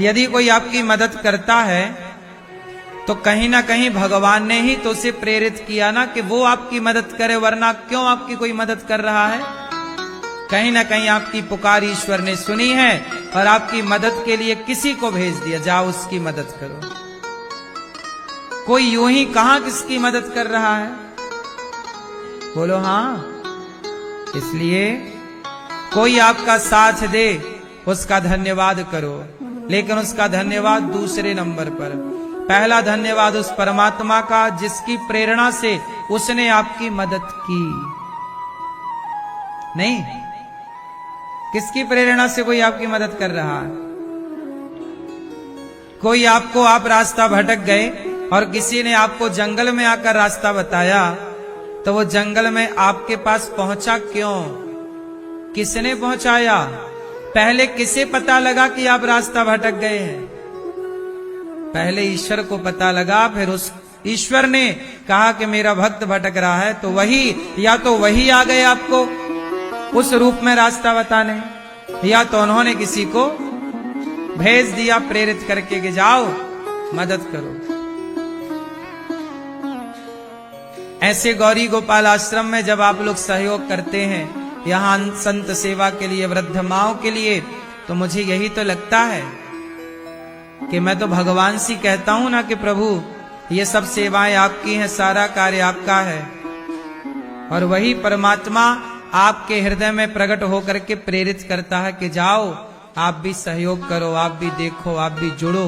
यदि कोई आपकी मदद करता है तो कहीं ना कहीं भगवान ने ही तो उसे प्रेरित किया ना कि वो आपकी मदद करे, वरना क्यों आपकी कोई मदद कर रहा है? कहीं ना कहीं आपकी पुकार ईश्वर ने सुनी है और आपकी मदद के लिए किसी को भेज दिया, जाओ उसकी मदद करो। कोई यूं ही कहां किसकी मदद कर रहा है? बोलो हाँ। इसलिए कोई आपका साथ दे उसका धन्यवाद करो, लेकिन उसका धन्यवाद दूसरे नंबर पर। पहला धन्यवाद उस परमात्मा का जिसकी प्रेरणा से उसने आपकी मदद की। नहीं, किसकी प्रेरणा से कोई आपकी मदद कर रहा है? कोई आपको, आप रास्ता भटक गए और किसी ने आपको जंगल में आकर रास्ता बताया, तो वो जंगल में आपके पास पहुंचा क्यों? किसने पहुंचाया? पहले किसे पता लगा कि आप रास्ता भटक गए हैं? पहले ईश्वर को पता लगा, फिर उस ईश्वर ने कहा कि मेरा भक्त भटक रहा है, तो वही, या तो वही आ गए आपको उस रूप में रास्ता बताने, या तो उन्होंने किसी को भेज दिया प्रेरित करके कि जाओ मदद करो। ऐसे गौरी गोपाल आश्रम में जब आप लोग सहयोग करते हैं यहां संत सेवा के लिए, वृद्ध माओं के लिए, तो मुझे यही तो लगता है कि मैं तो भगवान से कहता हूं ना कि प्रभु ये सब सेवाएं आपकी हैं, सारा कार्य आपका है। और वही परमात्मा आपके हृदय में प्रकट होकर के प्रेरित करता है कि जाओ आप भी सहयोग करो, आप भी देखो, आप भी जुड़ो।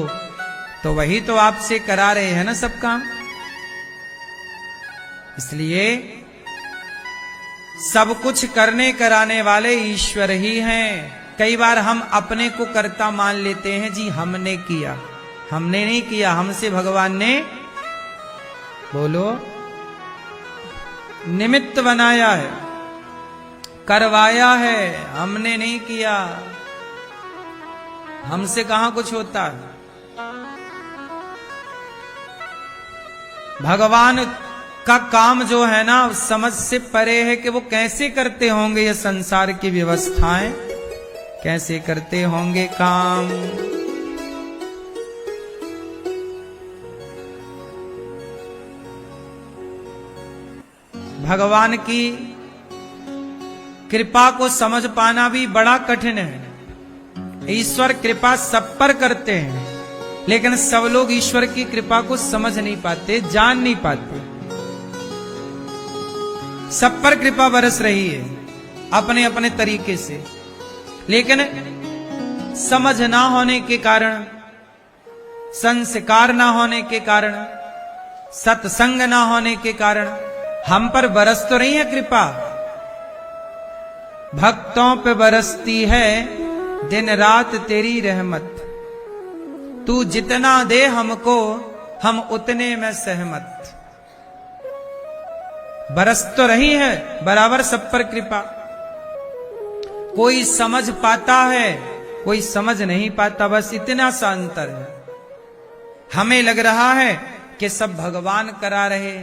तो वही तो आपसे करा रहे हैं ना सब काम। इसलिए सब कुछ करने कराने वाले ईश्वर ही हैं। कई बार हम अपने को कर्ता मान लेते हैं, जी हमने किया। हमने नहीं किया, हमसे भगवान ने, बोलो, निमित्त बनाया है, करवाया है, हमने नहीं किया। हमसे कहां कुछ होता है? भगवान का काम जो है ना समझ से परे है कि वो कैसे करते होंगे ये संसार की व्यवस्थाएं, कैसे करते होंगे काम। भगवान की कृपा को समझ पाना भी बड़ा कठिन है। ईश्वर कृपा सब पर करते हैं, लेकिन सब लोग ईश्वर की कृपा को समझ नहीं पाते, जान नहीं पाते। सब पर कृपा बरस रही है अपने अपने तरीके से, लेकिन समझ ना होने के कारण, संस्कार ना होने के कारण, सत्संग ना होने के कारण हम पर बरस तो रही है कृपा। भक्तों पे बरसती है दिन रात तेरी रहमत, तू जितना दे हमको हम उतने में सहमत। बरस तो रही है बराबर सब पर कृपा। कोई समझ पाता है, कोई समझ नहीं पाता, बस इतना सा अंतर है। हमें लग रहा है कि सब भगवान करा रहे,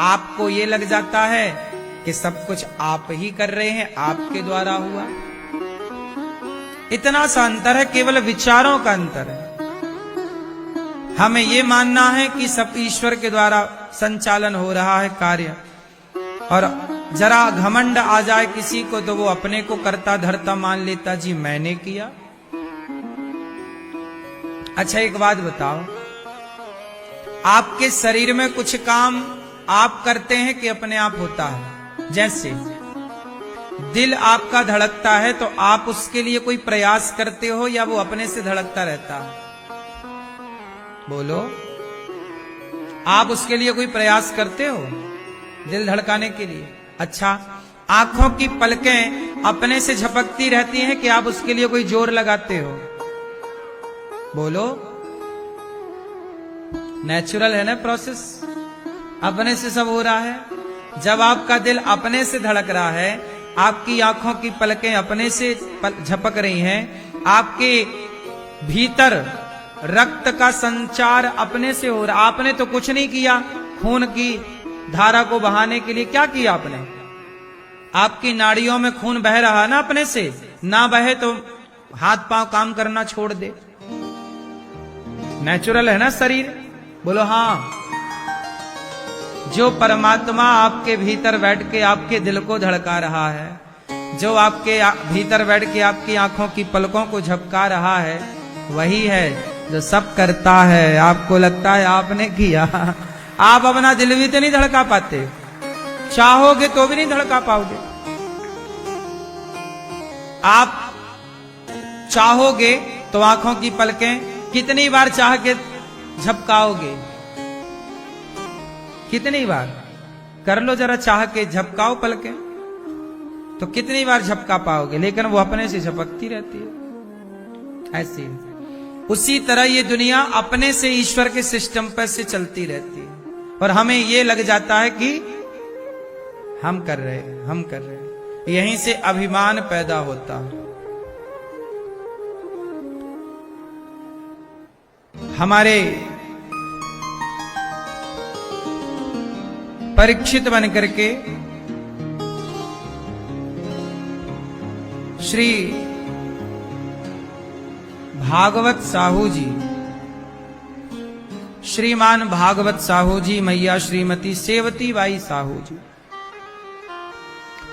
आपको ये लग जाता है कि सब कुछ आप ही कर रहे हैं, आपके द्वारा हुआ। इतना सा अंतर है, केवल विचारों का अंतर है। हमें ये मानना है कि सब ईश्वर के द्वारा संचालन हो रहा है कार्य, और जरा घमंड आ जाए किसी को तो वो अपने को करता धरता मान लेता, जी मैंने किया। अच्छा एक बात बताओ, आपके शरीर में कुछ काम आप करते हैं कि अपने आप होता है? जैसे दिल आपका धड़कता है तो आप उसके लिए कोई प्रयास करते हो या वो अपने से धड़कता रहता है? बोलो, आप उसके लिए कोई प्रयास करते हो दिल धड़काने के लिए? अच्छा, आंखों की पलकें अपने से झपकती रहती हैं कि आप उसके लिए कोई जोर लगाते हो? बोलो, नेचुरल है ना प्रोसेस, अपने से सब हो रहा है। जब आपका दिल अपने से धड़क रहा है, आपकी आंखों की पलकें अपने से झपक रही हैं, आपके भीतर रक्त का संचार अपने से हो रहा, आपने तो कुछ नहीं किया। खून की धारा को बहाने के लिए क्या किया आपने? आपकी नाड़ियों में खून बह रहा ना अपने से, ना बहे तो हाथ पांव काम करना छोड़ दे, नेचुरल है ना शरीर? बोलो हाँ। जो परमात्मा आपके भीतर बैठ के आपके दिल को धड़का रहा है, जो आपके भीतर बैठ के आपकी आंखों की पलकों को झपका रहा है, वही है जो सब करता है। आपको लगता है आपने किया, आप अपना दिल भी तो नहीं धड़का पाते, चाहोगे तो भी नहीं धड़का पाओगे। आप चाहोगे तो आंखों की पलकें कितनी बार चाह के झपकाओगे? कितनी बार कर लो जरा, चाह के झपकाओ पलकें, तो कितनी बार झपका पाओगे? लेकिन वो अपने से झपकती रहती है। ऐसी उसी तरह ये दुनिया अपने से ईश्वर के सिस्टम पर से चलती रहती है, और हमें ये लग जाता है कि हम कर रहे हैं, हम कर रहे हैं। यहीं से अभिमान पैदा होता है। हमारे परीक्षित बन करके श्री भागवत साहू जी, श्रीमान भागवत साहू जी, मैया श्रीमती सेवती बाई साहू जी,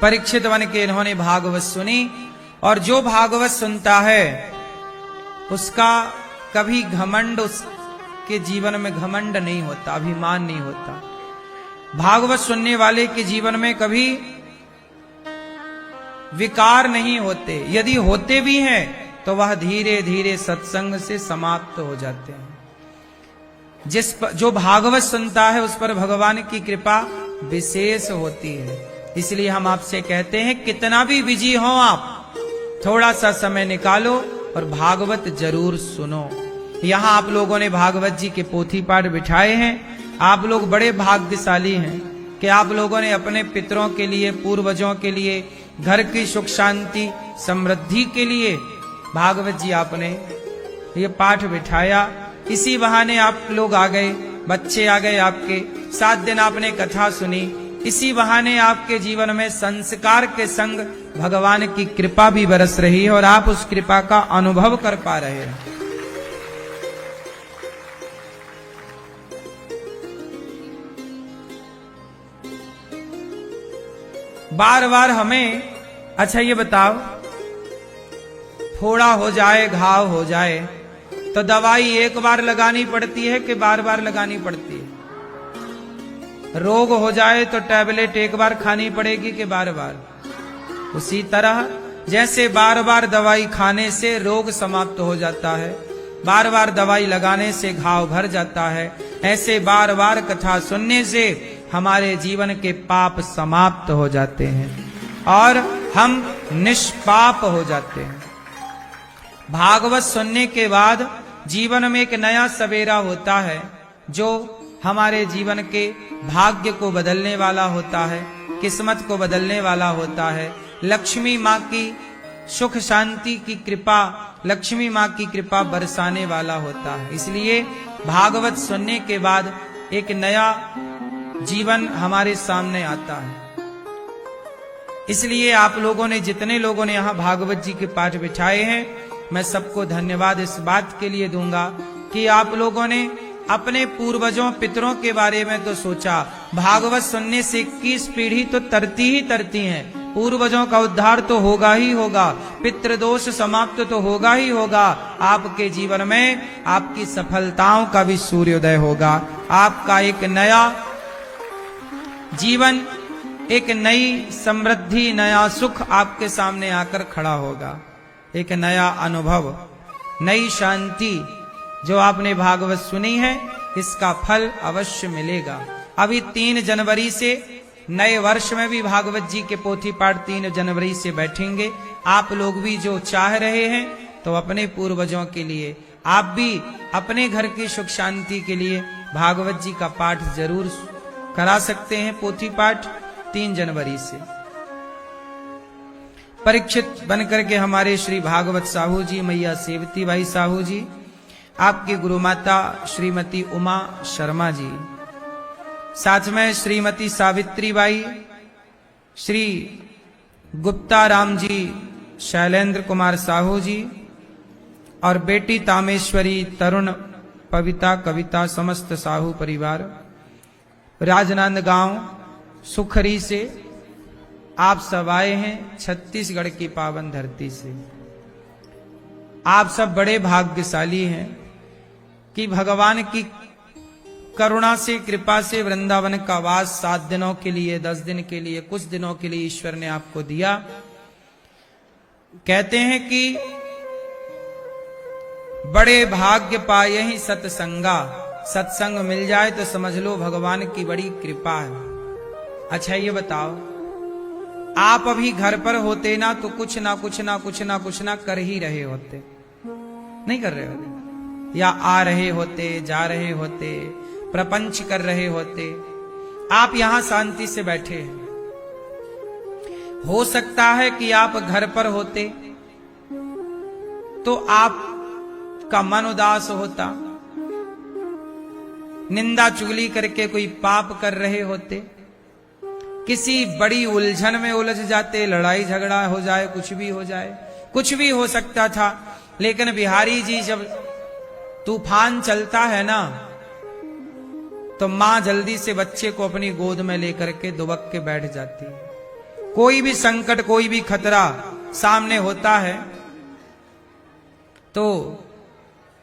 परीक्षित बन के इन्होंने भागवत सुनी। और जो भागवत सुनता है उसका कभी घमंड, उसके जीवन में घमंड नहीं होता, अभिमान नहीं होता। भागवत सुनने वाले के जीवन में कभी विकार नहीं होते, यदि होते भी हैं तो वह धीरे धीरे सत्संग से समाप्त हो जाते हैं। जो भागवत सुनता है उस पर भगवान की कृपा विशेष होती है। इसलिए हम आपसे कहते हैं, कितना भी बिजी हो आप, थोड़ा सा समय निकालो और भागवत जरूर सुनो। यहाँ आप लोगों ने भागवत जी के पोथी पाठ बिठाए हैं। आप लोग बड़े भाग्यशाली हैं कि आप लोगों ने अपने पितरों के लिए, पूर्वजों के लिए, घर की सुख शांति समृद्धि के लिए भागवत जी आपने ये पाठ बिठाया। इसी बहाने आप लोग आ गए, बच्चे आ गए आपके, 7 दिन आपने कथा सुनी। इसी बहाने आपके जीवन में संस्कार के संग भगवान की कृपा भी बरस रही है और आप उस कृपा का अनुभव कर पा रहे हैं। बार बार हमें, अच्छा ये बताओ, फोड़ा हो जाए, घाव हो जाए तो दवाई एक बार लगानी पड़ती है कि बार बार लगानी पड़ती है? रोग हो जाए तो टैबलेट एक बार खानी पड़ेगी कि बार बार? उसी तरह जैसे बार बार दवाई खाने से रोग समाप्त हो जाता है, बार बार दवाई लगाने से घाव भर जाता है, ऐसे बार बार कथा सुनने से हमारे जीवन के पाप समाप्त हो जाते हैं और हम निष्पाप हो जाते हैं। भागवत सुनने के बाद जीवन में एक नया सवेरा होता है, जो हमारे जीवन के भाग्य को बदलने वाला होता है, किस्मत को बदलने वाला होता है। लक्ष्मी माँ की सुख शांति की कृपा, लक्ष्मी माँ की कृपा बरसाने वाला होता है। इसलिए भागवत सुनने के बाद एक नया जीवन हमारे सामने आता है। इसलिए आप लोगों ने, जितने लोगों ने यहाँ भागवत जी के पाठ बिठाए हैं, मैं सबको धन्यवाद इस बात के लिए दूंगा कि आप लोगों ने अपने पूर्वजों, पितरों के बारे में तो सोचा। भागवत सुनने से 21 पीढ़ी तो तरती ही तरती हैं। पूर्वजों का उद्धार तो होगा ही होगा, पितृदोष समाप्त तो होगा ही होगा। आपके जीवन में आपकी सफलताओं का भी सूर्योदय होगा। आपका एक नया जीवन, एक नई समृद्धि, नया सुख आपके सामने आकर खड़ा होगा। एक नया अनुभव, नई शांति, जो आपने भागवत सुनी है इसका फल अवश्य मिलेगा। अभी 3 जनवरी से नए वर्ष में भी भागवत जी के पोथी पाठ 3 जनवरी से बैठेंगे। आप लोग भी जो चाह रहे हैं तो अपने पूर्वजों के लिए, आप भी अपने घर की सुख शांति के लिए भागवत जी का पाठ जरूर करा सकते हैं। पोथी पाठ 3 जनवरी से। परीक्षित बनकर के हमारे श्री भागवत साहू जी, मैया सेवती बाई साहू जी, आपकी गुरु माता श्रीमती उमा शर्मा जी, साथ में श्रीमती सावित्री बाई, श्री गुप्ता राम जी, शैलेंद्र कुमार साहू जी और बेटी तामेश्वरी तरुण पविता कविता समस्त साहू परिवार राजनांदगांव सुखरी से आप सब आए हैं, छत्तीसगढ़ की पावन धरती से। आप सब बड़े भाग्यशाली हैं कि भगवान की करुणा से कृपा से वृंदावन का वास 7 दिनों के लिए, 10 दिन के लिए, कुछ दिनों के लिए ईश्वर ने आपको दिया। कहते हैं कि बड़े भाग्य पाए ही सत्संगा, सत्संग मिल जाए तो समझ लो भगवान की बड़ी कृपा है। अच्छा ये बताओ, आप अभी घर पर होते ना तो कुछ ना कर ही रहे होते, नहीं कर रहे होते, या आ रहे होते, जा रहे होते, प्रपंच कर रहे होते। आप यहां शांति से बैठे हैं। हो सकता है कि आप घर पर होते तो आपका मन उदास होता, निंदा चुगली करके कोई पाप कर रहे होते, किसी बड़ी उलझन में उलझ जाते, लड़ाई झगड़ा हो जाए, कुछ भी हो जाए, कुछ भी हो सकता था। लेकिन बिहारी जी जब तूफान चलता है ना तो मां जल्दी से बच्चे को अपनी गोद में लेकर के दुबक के बैठ जाती है। कोई भी संकट, कोई भी खतरा सामने होता है तो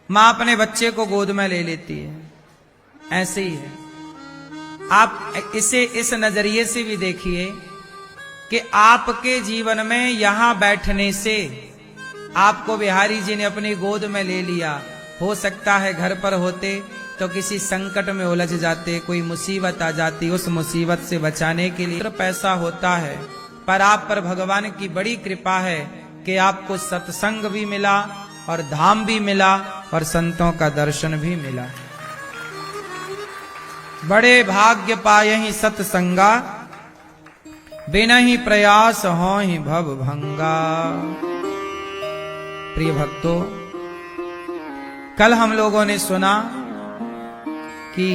मां अपने बच्चे को गोद में ले लेती है। ऐसे ही है। आप इसे इस नजरिए से भी देखिए कि आपके जीवन में यहां बैठने से आपको बिहारी जी ने अपनी गोद में ले लिया। हो सकता है घर पर होते तो किसी संकट में उलझ जाते, कोई मुसीबत आ जाती, उस मुसीबत से बचाने के लिए पैसा होता है। पर आप पर भगवान की बड़ी कृपा है कि आपको सत्संग भी मिला और धाम भी मिला और संतों का दर्शन भी मिला। बड़े भाग्य पाए ही सत्संगा, बिना ही प्रयास हो ही भव भंगा। प्रिय भक्तों, कल हम लोगों ने सुना कि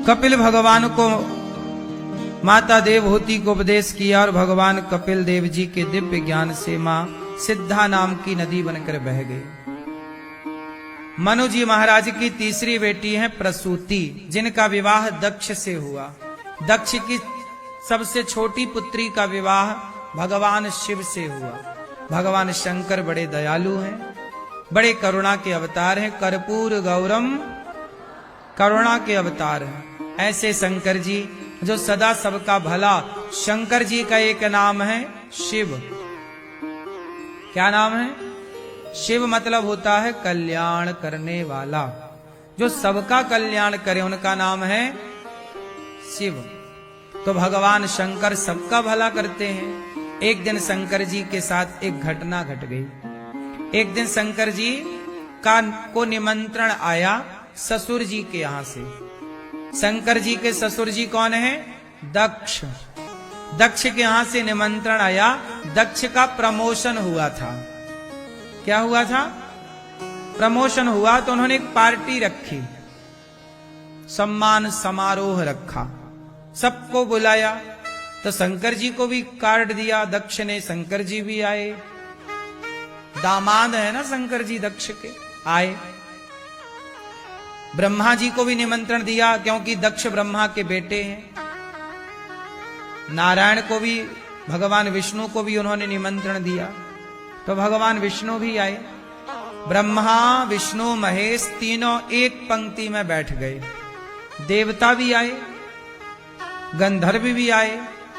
कपिल भगवान को माता देवहूति को उपदेश किया और भगवान कपिल देव जी के दिव्य ज्ञान से मां सिद्धा नाम की नदी बनकर बह गई। मनु जी महाराज की तीसरी बेटी है प्रसूति, जिनका विवाह दक्ष से हुआ। दक्ष की सबसे छोटी पुत्री का विवाह भगवान शिव से हुआ। भगवान शंकर बड़े दयालु हैं, बड़े करुणा के अवतार हैं। कर्पूर गौरम, करुणा के अवतार हैं। ऐसे शंकर जी जो सदा सबका भला। शंकर जी का एक नाम है शिव। क्या नाम है? शिव मतलब होता है कल्याण करने वाला। जो सबका कल्याण करे उनका नाम है शिव। तो भगवान शंकर सबका भला करते हैं। एक दिन शंकर जी के साथ एक घटना घट गई। एक दिन शंकर जी को निमंत्रण आया ससुर जी के यहां से। शंकर जी के ससुर जी कौन है? दक्ष। दक्ष के यहां से निमंत्रण आया। दक्ष का प्रमोशन हुआ था। क्या हुआ था? प्रमोशन हुआ तो उन्होंने एक पार्टी रखी, सम्मान समारोह रखा, सबको बुलाया। तो शंकर जी को भी कार्ड दिया दक्ष ने, शंकर जी भी आए। दामाद है ना शंकर जी दक्ष के, आए। ब्रह्मा जी को भी निमंत्रण दिया क्योंकि दक्ष ब्रह्मा के बेटे हैं। नारायण को भी, भगवान विष्णु को भी उन्होंने निमंत्रण दिया। तो भगवान विष्णु भी आए। ब्रह्मा विष्णु महेश तीनों एक पंक्ति में बैठ गए। देवता भी आए, गंधर्व भी आए,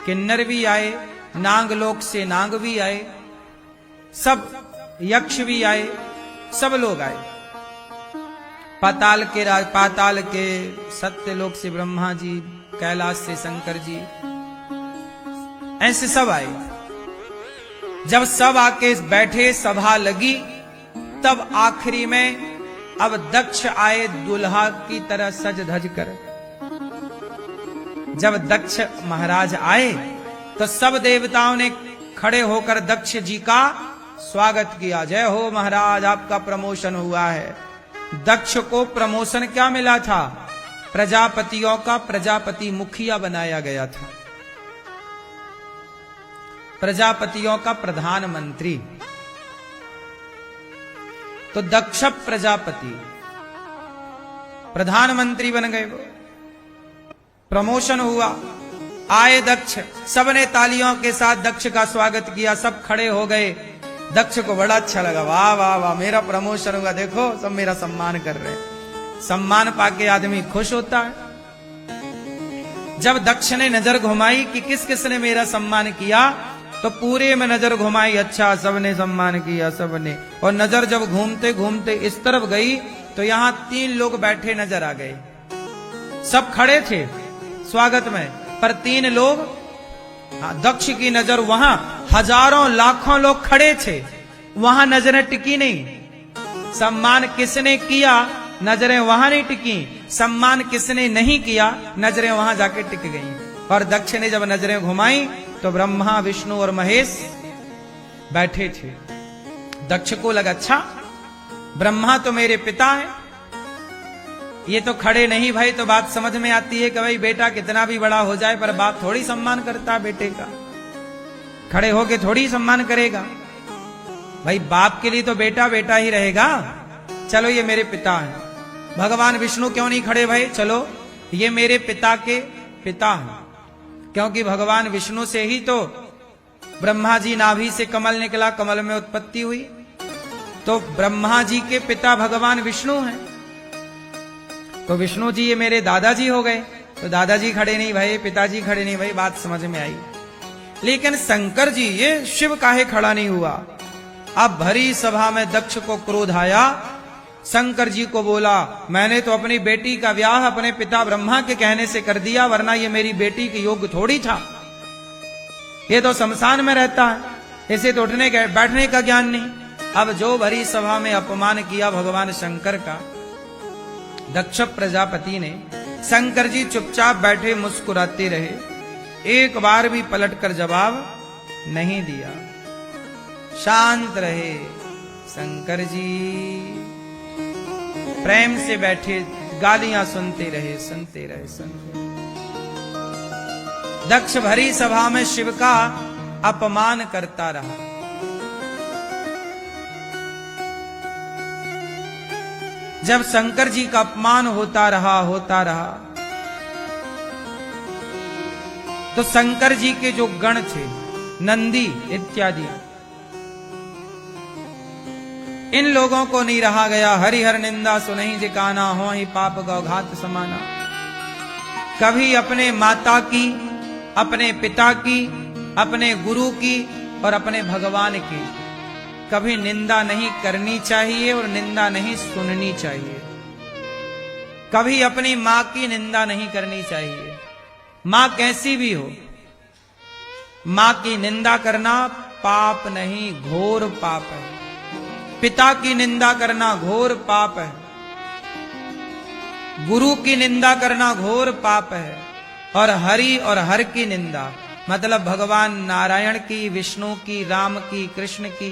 किन्नर भी आए, नागलोक से नाग भी आए, सब यक्ष भी आए, सब लोग आए। पाताल के सत्यलोक से ब्रह्मा जी, कैलाश से शंकर जी, ऐसे सब आए। जब सब आके बैठे, सभा लगी, तब आखिरी में अब दक्ष आए दुल्हा की तरह सज धज कर। जब दक्ष महाराज आए तो सब देवताओं ने खड़े होकर दक्ष जी का स्वागत किया। जय हो महाराज, आपका प्रमोशन हुआ है। दक्ष को प्रमोशन क्या मिला था? प्रजापतियों का प्रजापति मुखिया बनाया गया था, प्रजापतियों का प्रधानमंत्री। तो दक्ष प्रजापति प्रधानमंत्री बन गए, वो प्रमोशन हुआ। आए दक्ष, सबने तालियों के साथ दक्ष का स्वागत किया, सब खड़े हो गए। दक्ष को बड़ा अच्छा लगा, वाह वाह वाह, मेरा प्रमोशन हुआ, देखो सब मेरा सम्मान कर रहे हैं। सम्मान पाके आदमी खुश होता है। जब दक्ष ने नजर घुमाई कि किस किस ने मेरा सम्मान किया, तो पूरे में नजर घुमाई, अच्छा सबने सम्मान किया सबने। और नजर जब घूमते घूमते इस तरफ गई तो यहां 3 लोग बैठे नजर आ गए। सब खड़े थे स्वागत में, पर 3 लोग, दक्ष की नजर वहां, हजारों लाखों लोग खड़े थे, वहां नजरें टिकी नहीं। सम्मान किसने किया, नजरें वहां नहीं टिकी। सम्मान किसने नहीं किया, नजरें वहां जाके टिक गईं। और दक्ष ने जब नजरें घुमाई तो ब्रह्मा विष्णु और महेश बैठे थे। दक्ष को लगा, अच्छा ब्रह्मा तो मेरे पिता है, ये तो खड़े नहीं भाई। तो बात समझ में आती है कि भाई बेटा कितना भी बड़ा हो जाए पर बाप थोड़ी सम्मान करता है बेटे का, खड़े होके थोड़ी सम्मान करेगा भाई। बाप के लिए तो बेटा बेटा ही रहेगा। चलो ये मेरे पिता हैं। भगवान विष्णु क्यों नहीं खड़े भाई, चलो ये मेरे पिता के पिता हैं, क्योंकि भगवान विष्णु से ही तो ब्रह्मा जी नाभि से कमल निकला, कमल में उत्पत्ति हुई। तो ब्रह्मा जी के पिता भगवान विष्णु हैं, तो विष्णु जी ये मेरे दादाजी हो गए। तो दादाजी खड़े नहीं भाई, पिताजी खड़े नहीं भाई, बात समझ में आई। लेकिन शंकर जी, ये शिव काहे खड़ा नहीं हुआ। अब भरी सभा में दक्ष को क्रोध आया। शंकर जी को बोला, मैंने तो अपनी बेटी का ब्याह अपने पिता ब्रह्मा के कहने से कर दिया, वरना ये मेरी बेटी के योग्य थोड़ी था। ये तो शमशान में रहता है, इसे तो उठने बैठने का ज्ञान नहीं। अब जो भरी सभा में अपमान किया भगवान शंकर का, दक्ष प्रजापति ने, शंकर जी चुपचाप बैठे मुस्कुराते रहे, एक बार भी पलटकर जवाब नहीं दिया, शांत रहे। शंकर जी प्रेम से बैठे, गालियां सुनते रहे, सुनते रहे, सुनते रहे। दक्ष भरी सभा में शिव का अपमान करता रहा। जब शंकर जी का अपमान होता रहा, तो शंकर जी के जो गण थे, नंदी इत्यादि, इन लोगों को नहीं रहा गया। हरिहर निंदा सुनहि जिकाना, हो ही पाप गौघात समाना। कभी अपने माता की, अपने पिता की, अपने गुरु की और अपने भगवान की कभी निंदा नहीं करनी चाहिए और निंदा नहीं सुननी चाहिए। कभी अपनी मां की निंदा नहीं करनी चाहिए, मां कैसी भी हो। मां की निंदा करना पाप नहीं, घोर पाप है। पिता की निंदा करना घोर पाप है। गुरु की निंदा करना घोर पाप है। और हरि और हर की निंदा, मतलब भगवान नारायण की, विष्णु की, राम की, कृष्ण की,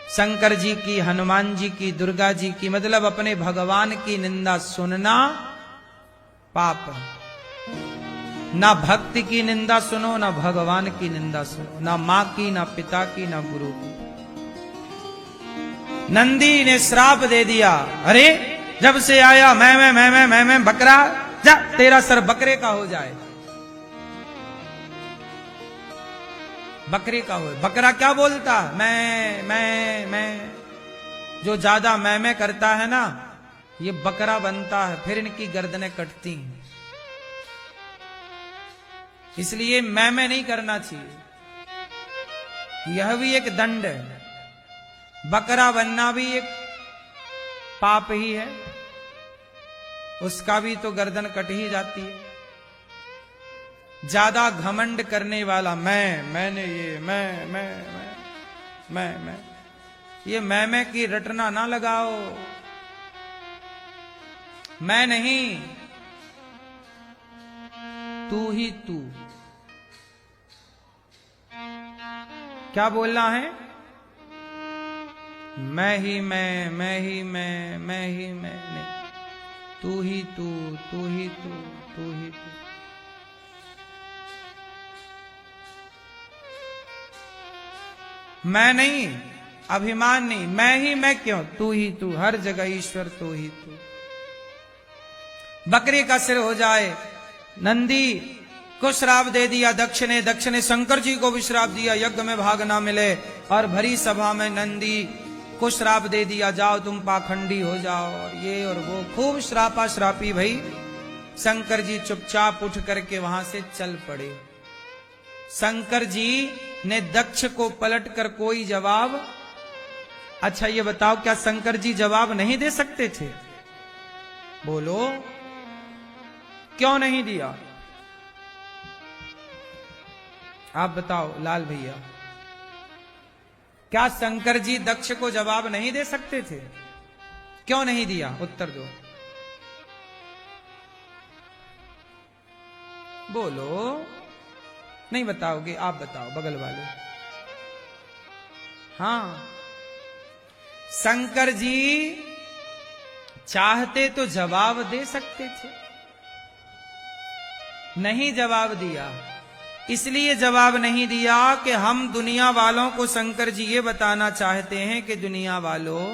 शंकर जी की, हनुमान जी की, दुर्गा जी की, मतलब अपने भगवान की निंदा सुनना पाप है। ना भक्ति की निंदा सुनो, ना भगवान की निंदा सुनो, ना मां की, ना पिता की, ना गुरु की। नंदी ने श्राप दे दिया, अरे जब से आया मैं बकरा, जा तेरा सर बकरे का हो जाए। बकरे का हो, बकरा क्या बोलता, मैं। जो ज्यादा मैं करता है ना, ये बकरा बनता है, फिर इनकी गर्दनें कटती हैं। इसलिए मैं नहीं करना चाहिए, यह भी एक दंड है। बकरा बनना भी एक पाप ही है, उसका भी तो गर्दन कट ही जाती है। ज्यादा घमंड करने वाला, मैंने ये मैं ये मैं की रटना ना लगाओ। मैं नहीं, तू ही तू। क्या बोलना है, मैं ही मैं ही मैं ही मैं, नहीं, तू ही तू, तू ही तू, तू ही तू। मैं नहीं, अभिमान नहीं, मैं ही मैं क्यों, तू ही तू, हर जगह ईश्वर तू ही तू। बकरी का सिर हो जाए, नंदी को श्राप दे दिया दक्ष ने शंकर जी को भी श्राप दिया, यज्ञ में भाग ना मिले, और भरी सभा में नंदी को श्राप दे दिया, जाओ तुम पाखंडी हो जाओ, और ये और वो खूब श्रापा श्रापी भई। शंकर जी चुपचाप उठ करके वहां से चल पड़े। शंकर जी ने दक्ष को पलट कर कोई जवाब, अच्छा ये बताओ क्या शंकर जी जवाब नहीं दे सकते थे? बोलो, क्यों नहीं दिया? आप बताओ लाल भैया, क्या शंकर जी दक्ष को जवाब नहीं दे सकते थे? क्यों नहीं दिया? उत्तर दो, बोलो। नहीं बताओगे? आप बताओ, बगल वाले। हाँ, शंकर जी चाहते तो जवाब दे सकते थे, नहीं जवाब दिया। इसलिए जवाब नहीं दिया कि हम दुनिया वालों को शंकर जी ये बताना चाहते हैं कि दुनिया वालों,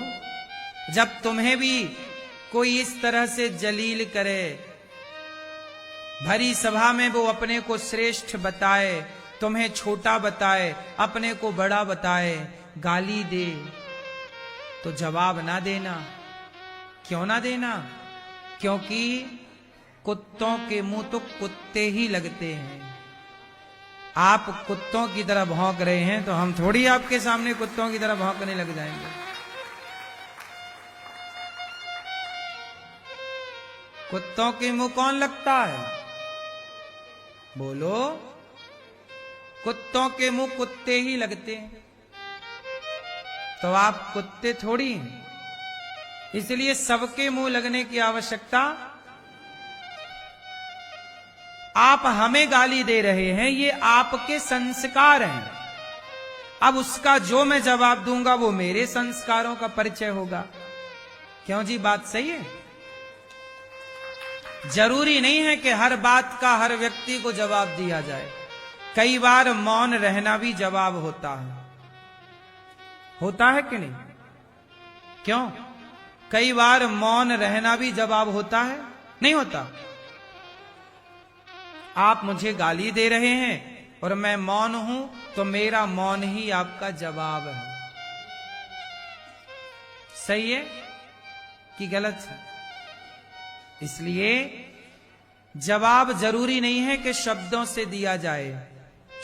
जब तुम्हें भी कोई इस तरह से जलील करे, भरी सभा में वो अपने को श्रेष्ठ बताए, तुम्हें छोटा बताए, अपने को बड़ा बताए, गाली दे, तो जवाब ना देना। क्यों ना देना? क्योंकि कुत्तों के मुंह तो कुत्ते ही लगते हैं। आप कुत्तों की तरह भौंक रहे हैं तो हम थोड़ी आपके सामने कुत्तों की तरह भौंकने लग जाएंगे। कुत्तों के मुंह कौन लगता है? बोलो, कुत्तों के मुंह कुत्ते ही लगते हैं, तो आप कुत्ते थोड़ी हैं। इसलिए सबके मुंह लगने की आवश्यकता, आप हमें गाली दे रहे हैं, ये आपके संस्कार हैं। अब उसका जो मैं जवाब दूंगा वो मेरे संस्कारों का परिचय होगा। क्यों जी, बात सही है? जरूरी नहीं है कि हर बात का हर व्यक्ति को जवाब दिया जाए। कई बार मौन रहना भी जवाब होता है। होता है कि नहीं? क्यों? कई बार मौन रहना भी जवाब होता है, नहीं होता? आप मुझे गाली दे रहे हैं और मैं मौन हूं, तो मेरा मौन ही आपका जवाब है। सही है कि गलत है? इसलिए जवाब जरूरी नहीं है कि शब्दों से दिया जाए,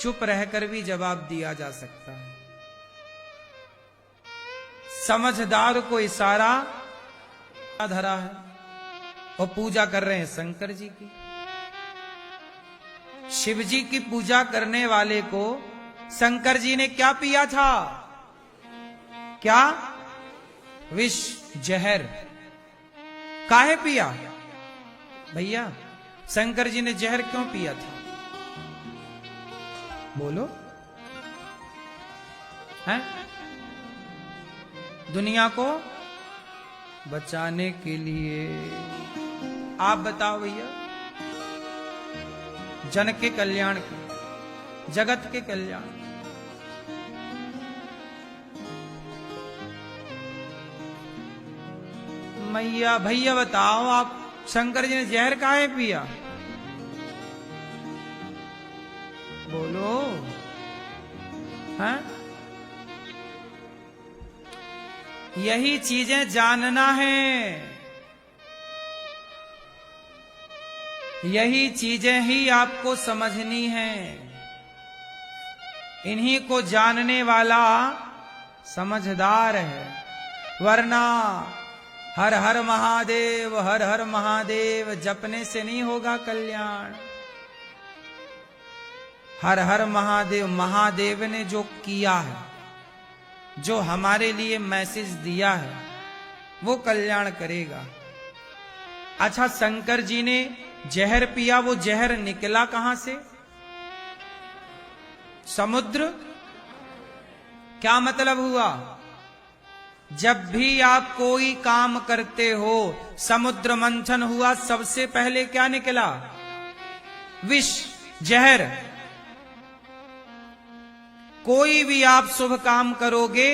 चुप रहकर भी जवाब दिया जा सकता है। समझदार को इशारा धरा है और पूजा कर रहे हैं शंकर जी की। शिव जी की पूजा करने वाले को शंकर जी ने क्या पिया था? क्या? विष, जहर। काहे पिया भैया? शंकर जी ने जहर क्यों पिया था? बोलो, हैं? दुनिया को बचाने के लिए। आप बताओ भैया, जन के कल्याण के, जगत के कल्याण। मैया भैया बताओ, आप शंकर जी ने जहर काहे पिया? बोलो, हैं? यही चीजें जानना है, यही चीजें ही आपको समझनी है। इन्हीं को जानने वाला समझदार है, वरना हर हर महादेव, हर हर महादेव जपने से नहीं होगा कल्याण। हर हर महादेव, महादेव ने जो किया है, जो हमारे लिए मैसेज दिया है, वो कल्याण करेगा। अच्छा, शंकर जी ने जहर पिया, वो जहर निकला कहां से? समुद्र। क्या मतलब हुआ? जब भी आप कोई काम करते हो, समुद्र मंथन हुआ, सबसे पहले क्या निकला? विष, जहर। कोई भी आप शुभ काम करोगे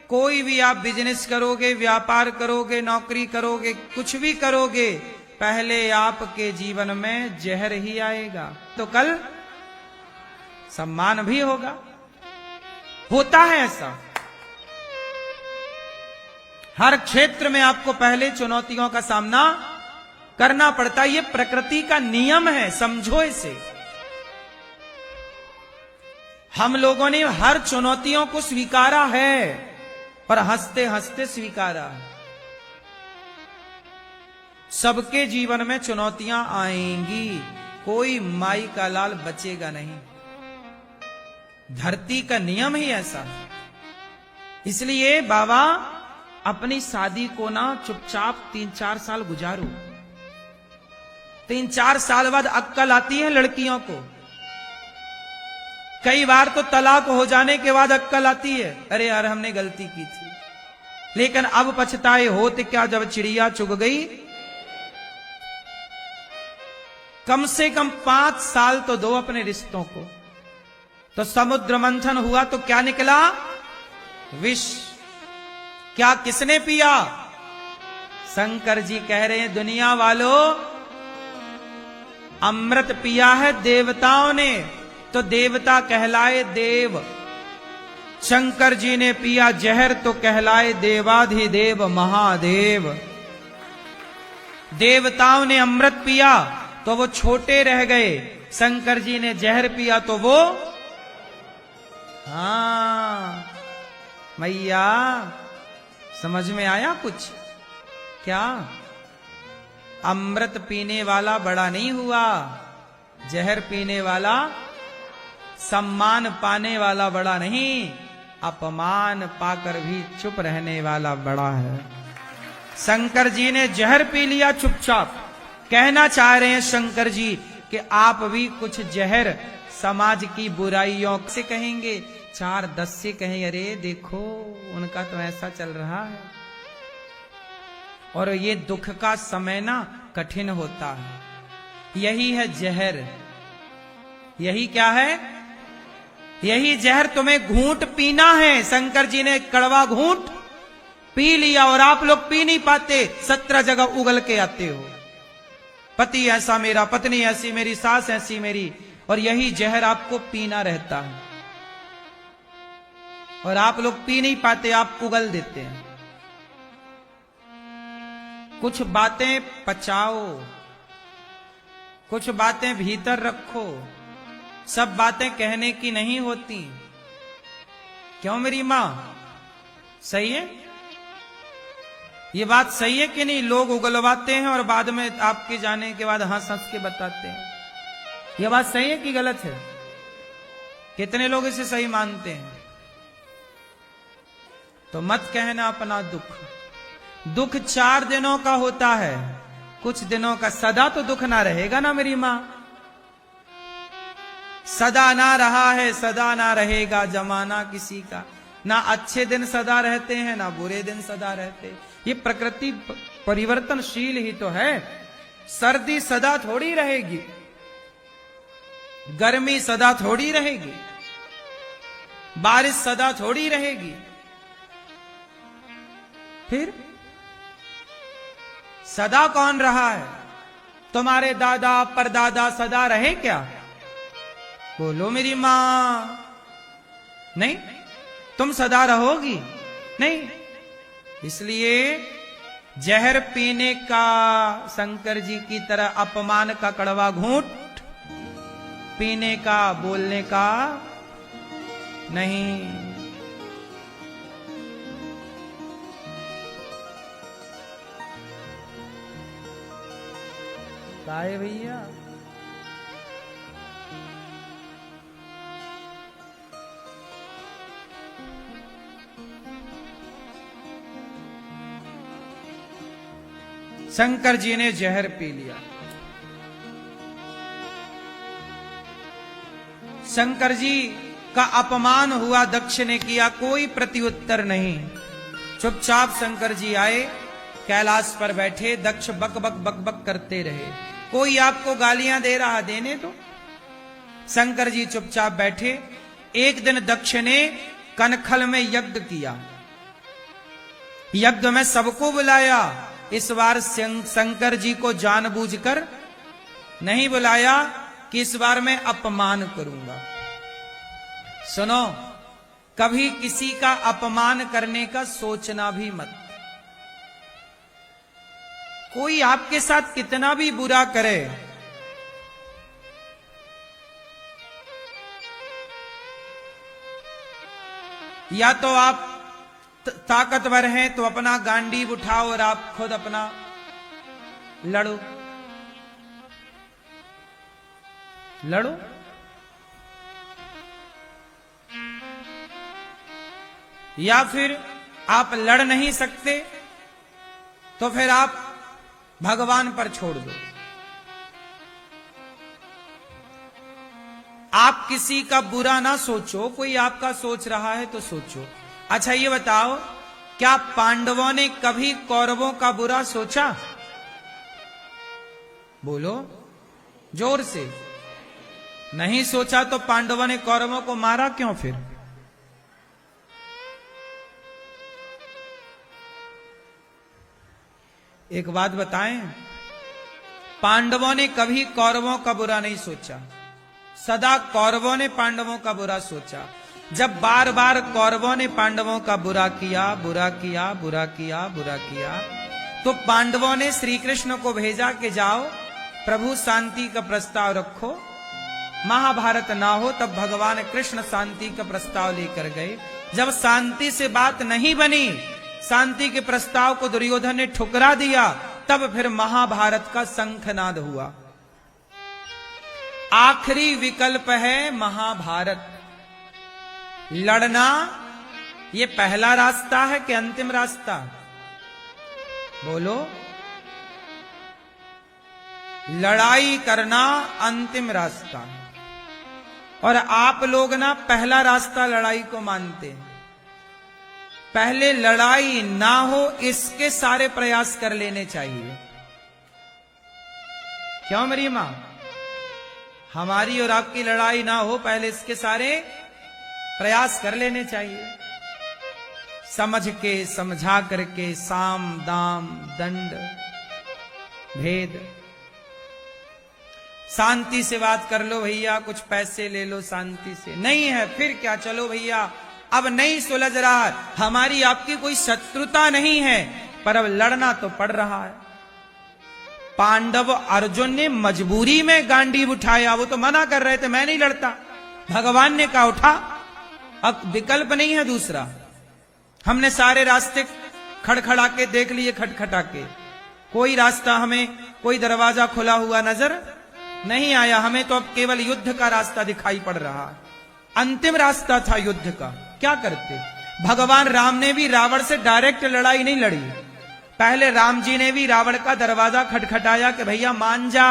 कोई भी आप बिजनेस करोगे, व्यापार करोगे, नौकरी करोगे, कुछ भी करोगे, पहले आपके जीवन में जहर ही आएगा, तो कल सम्मान भी होगा। होता है ऐसा, हर क्षेत्र में आपको पहले चुनौतियों का सामना करना पड़ता है। ये प्रकृति का नियम है, समझो इसे। हम लोगों ने हर चुनौतियों को स्वीकारा है, पर हंसते हंसते स्वीकारा है। सबके जीवन में चुनौतियां आएंगी, कोई माई का लाल बचेगा नहीं। धरती का नियम ही ऐसा है। इसलिए बाबा अपनी शादी को ना चुपचाप 3-4 साल गुजारो। 3-4 साल बाद अक्ल आती है लड़कियों को। कई बार तो तलाक हो जाने के बाद अक्ल आती है, अरे यार हमने गलती की थी। लेकिन अब पछताए होते क्या जब चिड़िया चुग गई। कम से कम 5 साल तो दो अपने रिश्तों को। तो समुद्र मंथन हुआ तो क्या निकला? विष। क्या किसने पिया? शंकर जी कह रहे हैं दुनिया वालों, अमृत पिया है देवताओं ने, तो देवता कहलाए देव। शंकर जी ने पिया जहर तो कहलाए देवाधिदेव महादेव। देवताओं ने अमृत पिया तो वो छोटे रह गए, शंकर जी ने जहर पिया तो वो, हाँ मैया समझ में आया कुछ? क्या अमृत पीने वाला बड़ा नहीं हुआ, जहर पीने वाला, सम्मान पाने वाला बड़ा नहीं, अपमान पाकर भी चुप रहने वाला बड़ा है। शंकर जी ने जहर पी लिया चुपचाप। कहना चाह रहे हैं शंकर जी कि आप भी कुछ जहर समाज की बुराइयों से कहेंगे, 4-10 से कहें अरे देखो उनका तो ऐसा चल रहा है। और ये दुख का समय ना कठिन होता है। यही है जहर। यही क्या है? यही जहर तुम्हें घूंट पीना है। शंकर जी ने कड़वा घूंट पी लिया और आप लोग पी नहीं पाते, 17 जगह उगल के आते हो। पति ऐसा मेरा, पत्नी ऐसी मेरी, सास ऐसी मेरी, और यही जहर आपको पीना रहता है। और आप लोग पी नहीं पाते, आप उगल देते हैं। कुछ बातें पचाओ, कुछ बातें भीतर रखो। सब बातें कहने की नहीं होती। क्यों मेरी मां? सही है ये बात? सही है कि नहीं? लोग उगलवाते हैं और बाद में आपके जाने के बाद हंस हंस के बताते हैं। यह बात सही है कि गलत है? कितने लोग इसे सही मानते हैं? तो मत कहना अपना दुख। दुख 4 दिनों का होता है, कुछ दिनों का। सदा तो दुख ना रहेगा ना मेरी मां। सदा ना रहा है, सदा ना रहेगा जमाना किसी का। ना अच्छे दिन सदा रहते हैं, ना बुरे दिन सदा रहते। ये प्रकृति परिवर्तनशील ही तो है। सर्दी सदा थोड़ी रहेगी, गर्मी सदा थोड़ी रहेगी, बारिश सदा थोड़ी रहेगी। फिर सदा कौन रहा है? तुम्हारे दादा परदादा सदा रहे क्या? बोलो मेरी मां। नहीं, तुम सदा रहोगी नहीं। इसलिए जहर पीने का, शंकर जी की तरह अपमान का कड़वा घूंट पीने का, बोलने का नहीं। काहे भैया? शंकर जी ने जहर पी लिया। शंकर जी का अपमान हुआ, दक्ष ने किया, कोई प्रत्युत्तर नहीं। चुपचाप शंकर जी आए, कैलाश पर बैठे, दक्ष बक बक बक बक करते रहे। कोई आपको गालियां दे रहा, देने दो। शंकर जी चुपचाप बैठे। एक दिन दक्ष ने कनखल में यज्ञ किया। यज्ञ में सबको बुलाया, इस बार शंकर जी को जानबूझकर नहीं बुलाया कि इस बार मैं अपमान करूंगा। सुनो, कभी किसी का अपमान करने का सोचना भी मत। कोई आपके साथ कितना भी बुरा करे, या तो आप ताकतवर हैं तो अपना गांडीव उठाओ और आप खुद अपना लड़ो, लड़ो। या फिर आप लड़ नहीं सकते तो फिर आप भगवान पर छोड़ दो। आप किसी का बुरा ना सोचो, कोई आपका सोच रहा है तो सोचो। अच्छा ये बताओ, क्या पांडवों ने कभी कौरवों का बुरा सोचा? बोलो जोर से। नहीं सोचा तो पांडवों ने कौरवों को मारा क्यों फिर? एक बात बताएं, पांडवों ने कभी कौरवों का बुरा नहीं सोचा, सदा कौरवों ने पांडवों का बुरा सोचा। जब बार बार कौरवों ने पांडवों का बुरा किया, बुरा किया, बुरा किया, बुरा किया, तो पांडवों ने श्री कृष्ण को भेजा कि जाओ प्रभु शांति का प्रस्ताव रखो। महाभारत ना हो तब भगवान कृष्ण शांति का प्रस्ताव लेकर गए। जब शांति से बात नहीं बनी, शांति के प्रस्ताव को दुर्योधन ने ठुकरा दिया, तब फिर महाभारत का शंखनाद हुआ। आखिरी विकल्प है महाभारत। लड़ना ये पहला रास्ता है कि अंतिम रास्ता? बोलो। लड़ाई करना अंतिम रास्ता, और आप लोग ना पहला रास्ता लड़ाई को मानते हैं। पहले लड़ाई ना हो इसके सारे प्रयास कर लेने चाहिए। क्यों मेरी मां? हमारी और आपकी लड़ाई ना हो, पहले इसके सारे प्रयास कर लेने चाहिए। समझ के, समझा करके, साम दाम दंड भेद, शांति से बात कर लो भैया, कुछ पैसे ले लो शांति से। नहीं है फिर क्या, चलो भैया अब नहीं सुलझ रहा, हमारी आपकी कोई शत्रुता नहीं है, पर अब लड़ना तो पड़ रहा है। पांडव अर्जुन ने मजबूरी में गांडीव उठाया, वो तो मना कर रहे थे मैं नहीं लड़ता। भगवान ने कहा उठा, अब विकल्प नहीं है दूसरा। हमने सारे रास्ते खड़खड़ा के देख लिए, खटखटा के, कोई रास्ता हमें, कोई दरवाजा खुला हुआ नजर नहीं आया। हमें तो अब केवल युद्ध का रास्ता दिखाई पड़ रहा है। अंतिम रास्ता था युद्ध का, क्या करते? भगवान राम ने भी रावण से डायरेक्ट लड़ाई नहीं लड़ी। पहले राम जी ने भी रावण का दरवाजा खटखटाया कि भैया मान जा।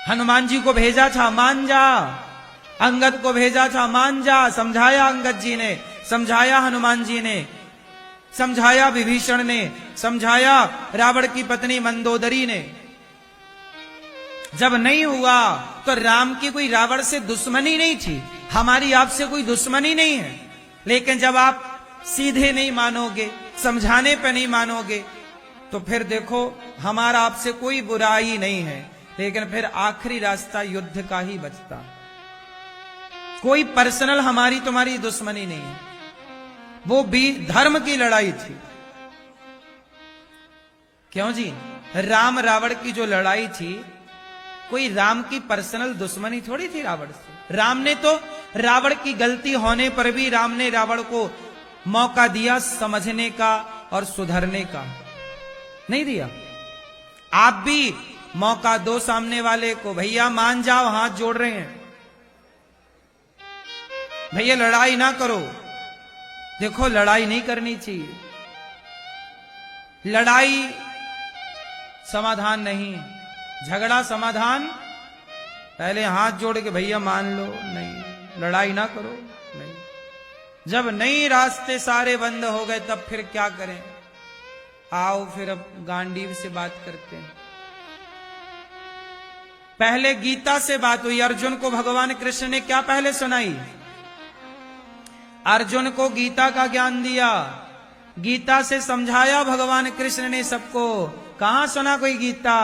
हनुमान जी को भेजा था, मान जा। अंगद को भेजा था, मान जा। समझाया अंगद जी ने, समझाया हनुमान जी ने, समझाया विभीषण ने, समझाया रावण की पत्नी मंदोदरी ने। जब नहीं हुआ तो राम की कोई रावण से दुश्मनी नहीं थी, हमारी आपसे कोई दुश्मनी नहीं है। लेकिन जब आप सीधे नहीं मानोगे, समझाने पे नहीं मानोगे, तो फिर देखो हमारा आपसे कोई बुराई नहीं है, लेकिन फिर आखिरी रास्ता युद्ध का ही बचता। कोई पर्सनल हमारी तुम्हारी दुश्मनी नहीं है, वो भी धर्म की लड़ाई थी। क्यों जी? राम रावण की जो लड़ाई थी, कोई राम की पर्सनल दुश्मनी थोड़ी थी रावण से। राम ने तो रावण की गलती होने पर भी राम ने रावण को मौका दिया समझने का और सुधरने का, नहीं दिया? आप भी मौका दो सामने वाले को, भैया मान जाओ, हाथ जोड़ रहे हैं, भैया लड़ाई ना करो। देखो लड़ाई नहीं करनी चाहिए, लड़ाई समाधान नहीं, झगड़ा समाधान। पहले हाथ जोड़ के भैया मान लो, नहीं लड़ाई ना करो, नहीं। जब नहीं रास्ते सारे बंद हो गए तब फिर क्या करें? आओ फिर अब गांडीव से बात करते हैं। पहले गीता से बात हुई। अर्जुन को भगवान कृष्ण ने क्या पहले सुनाई? अर्जुन को गीता का ज्ञान दिया। गीता से समझाया भगवान कृष्ण ने सबको। कहां सुना कोई गीता?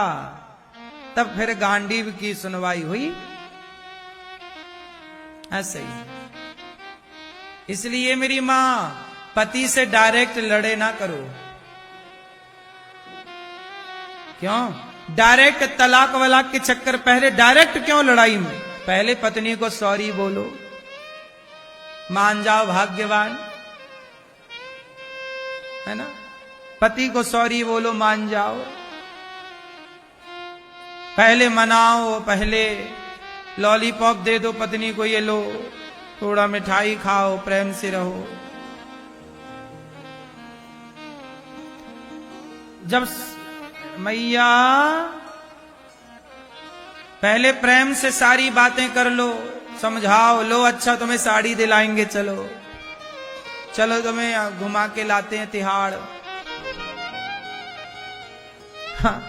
तब फिर गांडीव की सुनवाई हुई। ऐसे ही इसलिए मेरी मां, पति से डायरेक्ट लड़े ना करो। क्यों डायरेक्ट तलाक वलाक के चक्कर? पहले डायरेक्ट क्यों लड़ाई में? पहले पत्नी को सॉरी बोलो, मान जाओ भाग्यवान, है ना? पति को सॉरी बोलो, मान जाओ, पहले मनाओ, पहले लॉलीपॉप दे दो पत्नी को, ये लो, थोड़ा मिठाई खाओ, प्रेम से रहो। जब मैया पहले प्रेम से सारी बातें कर लो, समझाओ, लो अच्छा तुम्हें साड़ी दिलाएंगे, चलो चलो तुम्हें घुमा के लाते हैं तिहाड़। हाँ।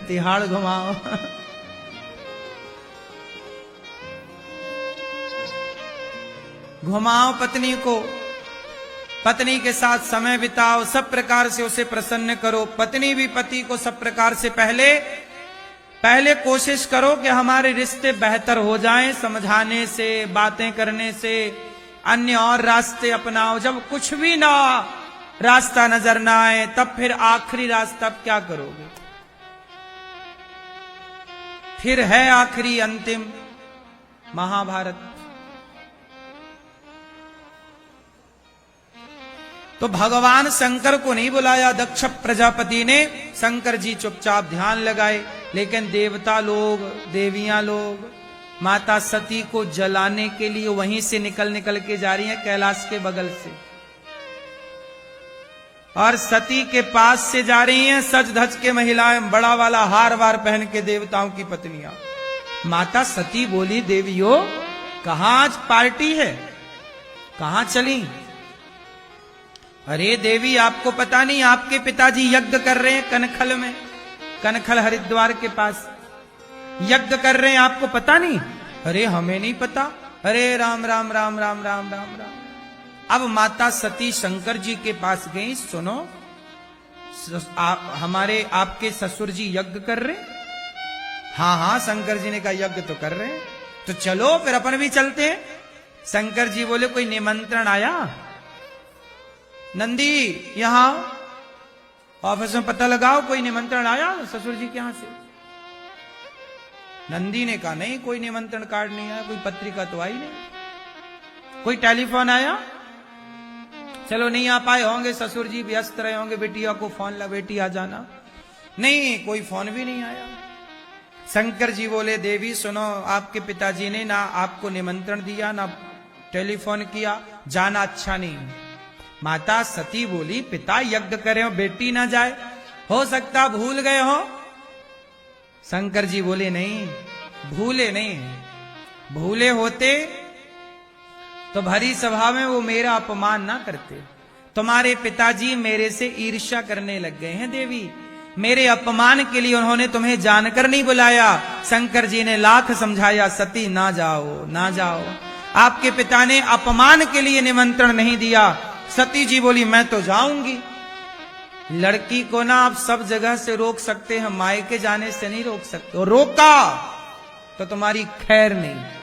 तिहाड़ घुमाओ। घुमाओ पत्नी को, पत्नी के साथ समय बिताओ, सब प्रकार से उसे प्रसन्न करो। पत्नी भी पति को सब प्रकार से पहले कोशिश करो कि हमारे रिश्ते बेहतर हो जाएं, समझाने से, बातें करने से। अन्य और रास्ते अपनाओ। जब कुछ भी ना रास्ता नजर ना आए, तब फिर आखिरी रास्ता क्या करोगे? फिर है आखिरी अंतिम महाभारत। तो भगवान शंकर को नहीं बुलाया दक्ष प्रजापति ने, शंकर जी चुपचाप ध्यान लगाए। लेकिन देवता लोग, देवियां लोग माता सती को जलाने के लिए वहीं से निकल के जा रही हैं, कैलाश के बगल से, और सती के पास से जा रही हैं सज धज के महिलाएं, बड़ा वाला हार वार पहन के, देवताओं की पत्नियां। माता सती बोली, देवियों कहां आज पार्टी है, कहां चली? अरे देवी आपको पता नहीं, आपके पिताजी यज्ञ कर रहे हैं कनखल में, कनखल हरिद्वार के पास यज्ञ कर रहे हैं, आपको पता नहीं? अरे हमें नहीं पता। अरे राम राम राम राम राम राम राम। अब माता सती शंकर जी के पास गई, सुनो हमारे आपके ससुर जी यज्ञ कर रहे? हाँ हाँ, शंकर जी ने कहा यज्ञ तो कर रहे हैं, तो चलो फिर अपन भी चलते हैं। शंकर जी बोले, कोई निमंत्रण आया? नंदी यहां ऑफिस में पता लगाओ, कोई निमंत्रण आया ससुर जी के यहां से? नंदी ने कहा, नहीं कोई निमंत्रण कार्ड नहीं आया, कोई पत्रिका तो आई नहीं। कोई टेलीफोन आया? चलो नहीं आ पाए होंगे, ससुर जी व्यस्त रहे होंगे, बेटिया को फोन ला, बेटी आ जाना। नहीं, कोई फोन भी नहीं आया। शंकर जी बोले, देवी सुनो, आपके पिताजी ने ना आपको निमंत्रण दिया, ना टेलीफोन किया, जाना अच्छा नहीं। माता सती बोली, पिता यज्ञ करे हो, बेटी ना जाए, हो सकता भूल गए हो। शंकर जी बोले, नहीं भूले नहीं, भूले होते तो भरी सभा में वो मेरा अपमान ना करते। तुम्हारे पिताजी मेरे से ईर्ष्या करने लग गए हैं देवी, मेरे अपमान के लिए उन्होंने तुम्हें जानकर नहीं बुलाया। शंकर जी ने लाख समझाया, सती ना जाओ ना जाओ, आपके पिता ने अपमान के लिए निमंत्रण नहीं दिया। सती जी बोली, मैं तो जाऊंगी। लड़की को ना आप सब जगह से रोक सकते हैं, मायके जाने से नहीं रोक सकते, और रोका तो तुम्हारी खैर नहीं।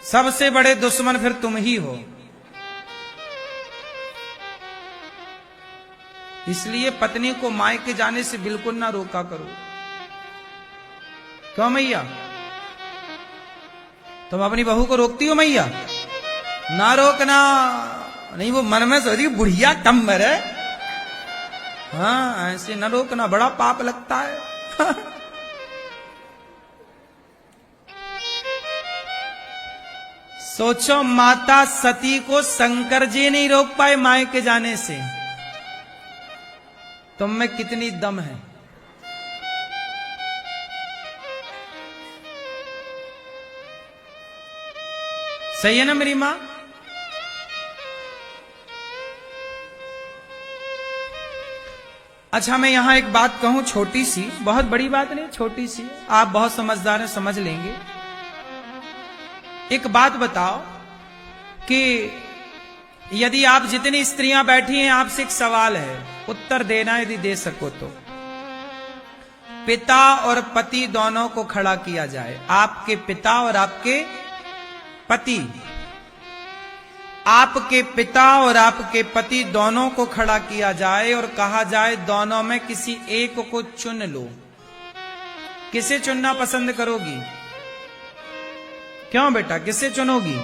सबसे बड़े दुश्मन फिर तुम ही हो। इसलिए पत्नी को मायके जाने से बिल्कुल ना रोका करो। क्यों मैया, तुम अपनी बहू को रोकती हो मैया? ना रोकना। नहीं, वो मन में सोची बुढ़िया टम्बर है, हाँ ऐसे न रोकना, बड़ा पाप लगता है। सोचो, माता सती को शंकर जी नहीं रोक पाए मायके जाने से, तुम में कितनी दम है। सही है ना मेरी मां? अच्छा, मैं यहां एक बात कहूं, छोटी सी, बहुत बड़ी बात नहीं, छोटी सी, आप बहुत समझदार हैं, समझ लेंगे। एक बात बताओ कि यदि आप जितनी स्त्रियां बैठी हैं, आपसे एक सवाल है, उत्तर देना यदि दे सको तो। पिता और पति दोनों को खड़ा किया जाए, आपके पिता और आपके पति, आपके पिता और आपके पति दोनों को खड़ा किया जाए और कहा जाए दोनों में किसी एक को चुन लो, किसे चुनना पसंद करोगी? क्यों बेटा, किसे चुनोगी?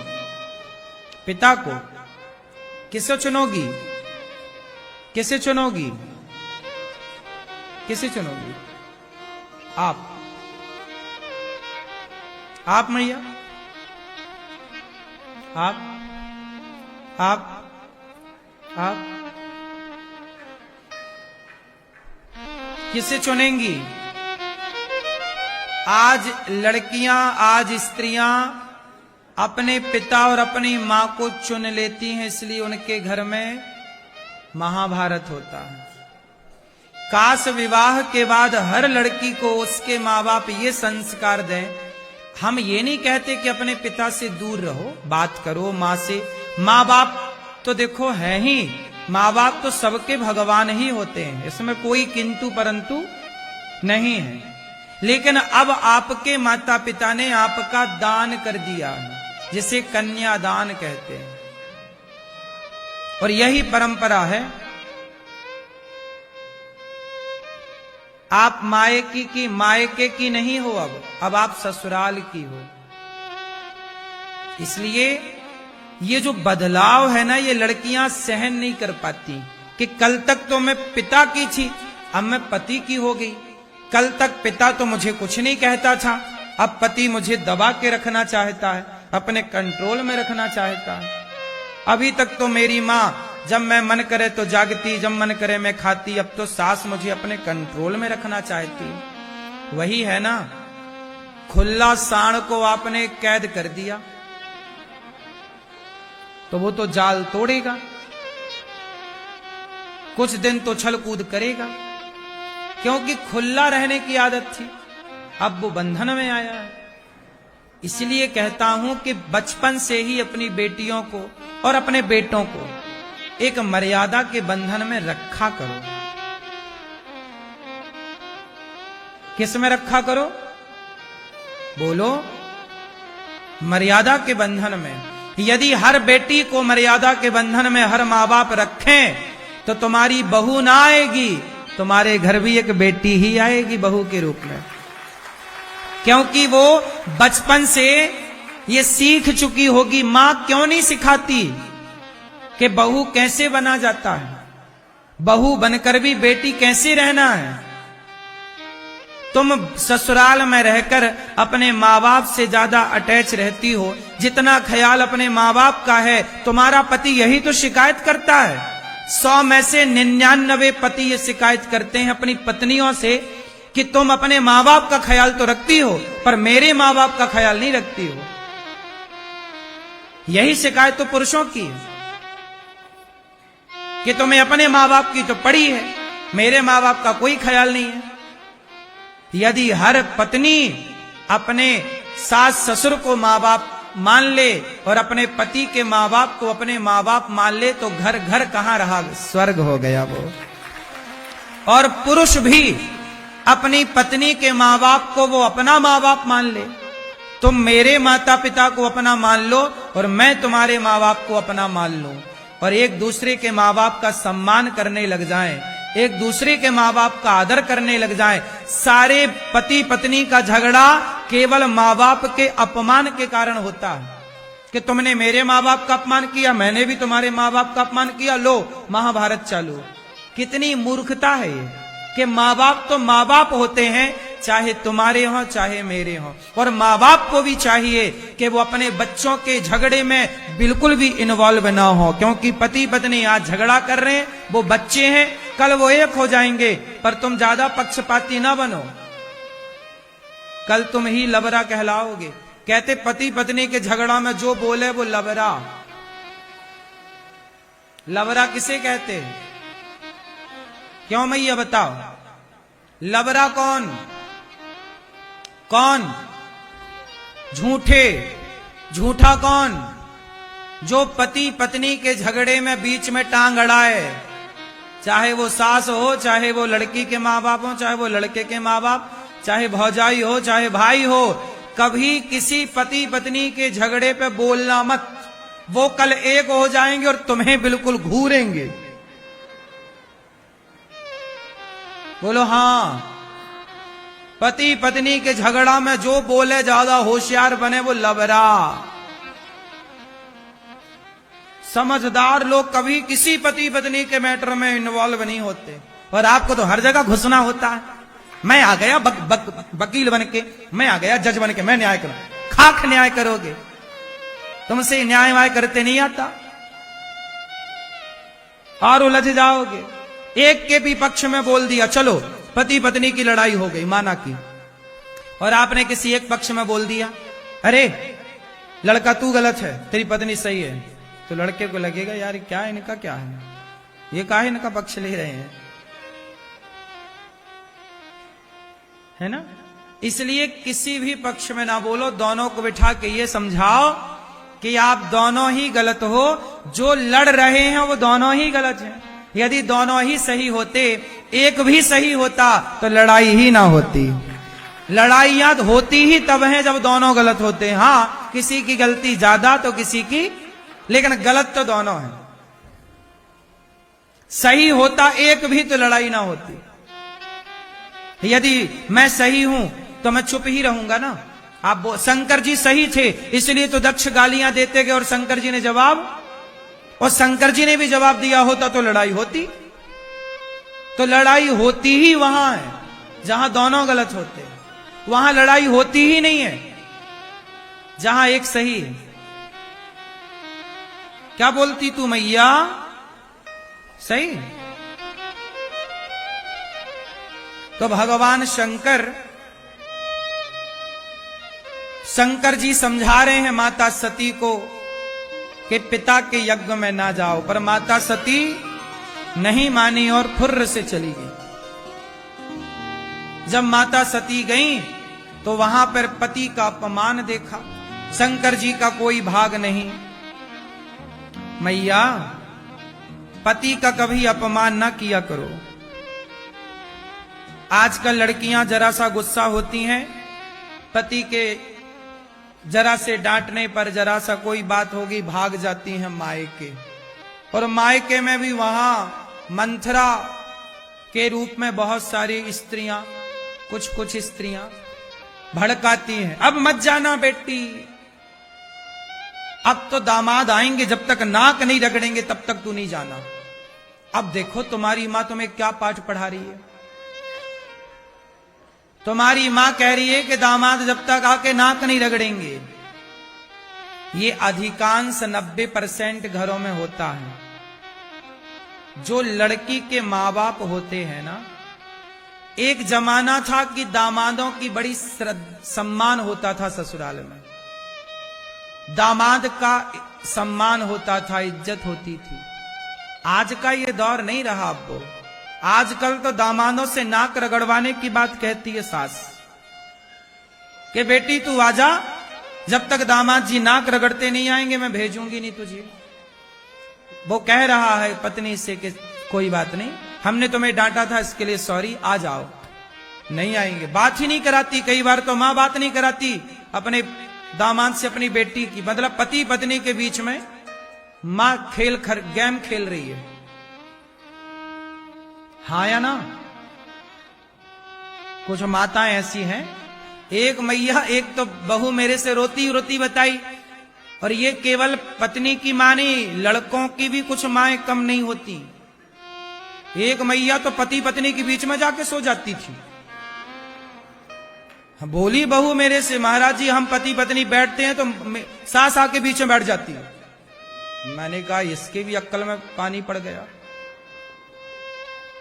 पिता को? किसे चुनोगी? किसे चुनोगी? किसे चुनोगी? आप मैया, आप किसे चुनेंगी? आज लड़कियां, आज स्त्रियां अपने पिता और अपनी मां को चुन लेती हैं, इसलिए उनके घर में महाभारत होता है। काश विवाह के बाद हर लड़की को उसके माँ बाप ये संस्कार दें। हम ये नहीं कहते कि अपने पिता से दूर रहो, बात करो माँ से। माँ बाप तो देखो है ही, माँ बाप तो सबके भगवान ही होते हैं, इसमें कोई किंतु परंतु नहीं है। लेकिन अब आपके माता पिता ने आपका दान कर दिया, जिसे कन्यादान कहते हैं, और यही परंपरा है। आप मायके की, मायके की नहीं हो, अब आप ससुराल की हो। इसलिए ये जो बदलाव है ना, ये लड़कियां सहन नहीं कर पाती कि कल तक तो मैं पिता की थी, अब मैं पति की हो गई। कल तक पिता तो मुझे कुछ नहीं कहता था, अब पति मुझे दबा के रखना चाहता है, अपने कंट्रोल में रखना चाहता है। अभी तक तो मेरी माँ जब मैं मन करे तो जागती, जब मन करे मैं खाती, अब तो सास मुझे अपने कंट्रोल में रखना चाहती है। वही है ना, खुला सांड को आपने कैद कर दिया तो वो तो जाल तोड़ेगा, कुछ दिन तो छल कूद करेगा, क्योंकि खुला रहने की आदत थी, अब वो बंधन में आया है। इसलिए कहता हूं कि बचपन से ही अपनी बेटियों को और अपने बेटों को एक मर्यादा के बंधन में रखा करो। किस में रखा करो? बोलो। मर्यादा के बंधन में। यदि हर बेटी को मर्यादा के बंधन में हर माँ बाप रखें तो तुम्हारी बहू ना आएगी, तुम्हारे घर भी एक बेटी ही आएगी बहू के रूप में, क्योंकि वो बचपन से ये सीख चुकी होगी। मां क्यों नहीं सिखाती कि बहू कैसे बना जाता है, बहू बनकर भी बेटी कैसे रहना है। तुम ससुराल में रहकर अपने माँ बाप से ज्यादा अटैच रहती हो, जितना ख्याल अपने माँ बाप का है तुम्हारा पति यही तो शिकायत करता है। 100 में से 99 पति ये शिकायत करते हैं अपनी पत्नियों से कि तुम अपने माँ बाप का ख्याल तो रखती हो पर मेरे माँ बाप का ख्याल नहीं रखती हो। यही शिकायत तो पुरुषों की है कि तुम्हें अपने माँ बाप की तो पड़ी है, मेरे माँ बाप का कोई ख्याल नहीं है। यदि हर पत्नी अपने सास ससुर को माँ बाप मान ले और अपने पति के माँ बाप को अपने माँ बाप मान ले तो घर घर कहां रहा, स्वर्ग हो गया वो। और पुरुष भी अपनी पत्नी के माँ बाप को वो अपना माँ बाप मान ले। तुम मेरे माता पिता को अपना मान लो और मैं तुम्हारे माँ बाप को अपना मान लूं, और एक दूसरे के माँ बाप का सम्मान करने लग जाएं, एक दूसरे के माँ बाप का आदर करने लग जाएं। सारे पति पत्नी का झगड़ा केवल माँ बाप के अपमान के कारण होता है कि तुमने मेरे माँ बाप का अपमान किया, मैंने भी तुम्हारे माँ बाप का अपमान किया, लो महाभारत चालू। कितनी मूर्खता है ये कि माँ बाप तो माँ बाप होते हैं, चाहे तुम्हारे हों चाहे मेरे हों। और माँ बाप को भी चाहिए कि वो अपने बच्चों के झगड़े में बिल्कुल भी इन्वॉल्व ना हो, क्योंकि पति पत्नी आज झगड़ा कर रहे हैं, वो बच्चे हैं, कल वो एक हो जाएंगे। पर तुम ज्यादा पक्षपाती ना बनो, कल तुम ही लबरा कहलाओगे। कहते पति पत्नी के झगड़ा में जो बोले वो लबरा। लबरा किसे कहते हैं? क्यों मैया बताओ, लबरा कौन? कौन? झूठे, झूठा कौन? जो पति पत्नी के झगड़े में बीच में टांग अड़ाए, चाहे वो सास हो, चाहे वो लड़की के माँ बाप हो, चाहे वो लड़के के माँ बाप, चाहे भौजाई हो, चाहे भाई हो, कभी किसी पति पत्नी के झगड़े पे बोलना मत। वो कल एक हो जाएंगे और तुम्हें बिल्कुल घूरेंगे। बोलो हाँ। पति पत्नी के झगड़ा में जो बोले ज्यादा होशियार बने वो लबरा। समझदार लोग कभी किसी पति पत्नी के मैटर में इन्वॉल्व नहीं होते, और आपको तो हर जगह घुसना होता है। मैं आ गया वकील बन के, मैं आ गया जज बन के, मैं न्याय करूं। खाक न्याय करोगे? तुमसे न्याय वाय करते नहीं आता और उलझ जाओगे। एक के भी पक्ष में बोल दिया, चलो पति पत्नी की लड़ाई हो गई, माना की, और आपने किसी एक पक्ष में बोल दिया, अरे लड़का तू गलत है, तेरी पत्नी सही है, तो लड़के को लगेगा यार क्या इनका क्या है, ये काहे इनका पक्ष ले रहे हैं, है ना। इसलिए किसी भी पक्ष में ना बोलो, दोनों को बिठा के ये समझाओ कि आप दोनों ही गलत हो, जो लड़ रहे हैं वो दोनों ही गलत हैं। यदि दोनों ही सही होते, एक भी सही होता, तो लड़ाई ही ना होती। लड़ाइयां होती ही तब हैं जब दोनों गलत होते हैं। हाँ, किसी की गलती ज्यादा तो किसी की, लेकिन गलत तो दोनों है। सही होता एक भी तो लड़ाई ना होती। यदि मैं सही हूं तो मैं चुप ही रहूंगा ना। आप शंकर जी सही थे, इसलिए तो दक्ष गालियां देते गए और शंकर जी ने जवाब, और शंकर जी ने भी जवाब दिया होता तो लड़ाई होती। तो लड़ाई होती ही वहां है जहां दोनों गलत होते हैं। वहां लड़ाई होती ही नहीं है जहां एक सही है। क्या बोलती तू मैया? सही। तो भगवान शंकर जी समझा रहे हैं माता सती को कि पिता के यज्ञ में ना जाओ, पर माता सती नहीं मानी और फुर्र से चली गई। जब माता सती गई तो वहां पर पति का अपमान देखा, शंकर जी का कोई भाग नहीं। मैया, पति का कभी अपमान ना किया करो। आजकल लड़कियां जरा सा गुस्सा होती हैं, पति के जरा से डांटने पर, जरा सा कोई बात होगी, भाग जाती हैं मायके। और मायके में भी वहां मंथरा के रूप में बहुत सारी स्त्रियां, कुछ स्त्रियां भड़काती हैं, अब मत जाना बेटी, अब तो दामाद आएंगे, जब तक नाक नहीं रगड़ेंगे तब तक तू नहीं जाना। अब देखो तुम्हारी मां तुम्हें क्या पाठ पढ़ा रही है। तुम्हारी मां कह रही है कि दामाद जब तक आके नाक नहीं रगड़ेंगे। ये अधिकांश 90% घरों में होता है। जो लड़की के मां बाप होते हैं ना, एक जमाना था कि दामादों की बड़ी सम्मान होता था ससुराल में, दामाद का सम्मान होता था, इज्जत होती थी। आज का ये दौर नहीं रहा। आपको आजकल तो दामादों से नाक रगड़वाने की बात कहती है सास कि बेटी तू आजा, जब तक दामाद जी नाक रगड़ते नहीं आएंगे मैं भेजूंगी नहीं तुझे। वो कह रहा है पत्नी से कि कोई बात नहीं, हमने तुम्हें डांटा था इसके लिए सॉरी, आ जाओ। नहीं आएंगे, बात ही नहीं कराती। कई बार तो मां बात नहीं कराती अपने दामाद से अपनी बेटी की, मतलब पति पत्नी के बीच में मां गेम खेल रही है। हाँ या ना? कुछ माताएं ऐसी हैं। एक मैया, एक तो बहू मेरे से रोती रोती बताई, और ये केवल पत्नी की मां नहीं, लड़कों की भी कुछ माएं कम नहीं होती। एक मैया तो पति पत्नी के बीच में जाके सो जाती थी। बोली बहू मेरे से, महाराज जी हम पति पत्नी बैठते हैं तो सास आके बीच में बैठ जाती है। मैंने कहा इसके भी अक्ल में पानी पड़ गया।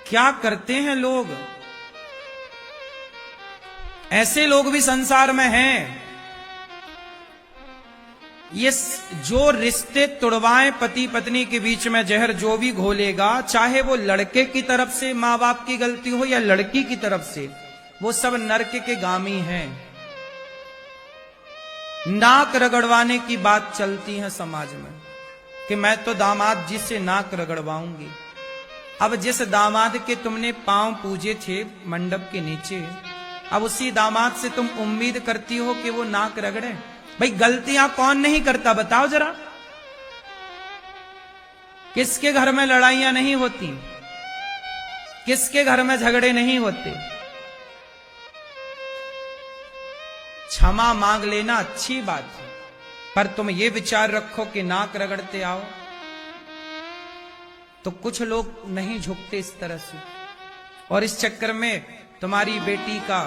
क्या करते हैं लोग? ऐसे लोग भी संसार में हैं। ये जो रिश्ते तुड़वाएं पति पत्नी के बीच में, जहर जो भी घोलेगा, चाहे वो लड़के की तरफ से मां बाप की गलती हो या लड़की की तरफ से, वो सब नरक के गामी हैं। नाक रगड़वाने की बात चलती है समाज में कि मैं तो दामाद जी से नाक रगड़वाऊंगी। अब जिस दामाद के तुमने पांव पूजे थे मंडप के नीचे, अब उसी दामाद से तुम उम्मीद करती हो कि वो नाक रगड़े? भाई गलतियां कौन नहीं करता बताओ जरा। किसके घर में लड़ाइयां नहीं होती, किसके घर में झगड़े नहीं होते? क्षमा मांग लेना अच्छी बात है, पर तुम ये विचार रखो कि नाक रगड़ते आओ। तो कुछ लोग नहीं झुकते इस तरह से, और इस चक्कर में तुम्हारी बेटी का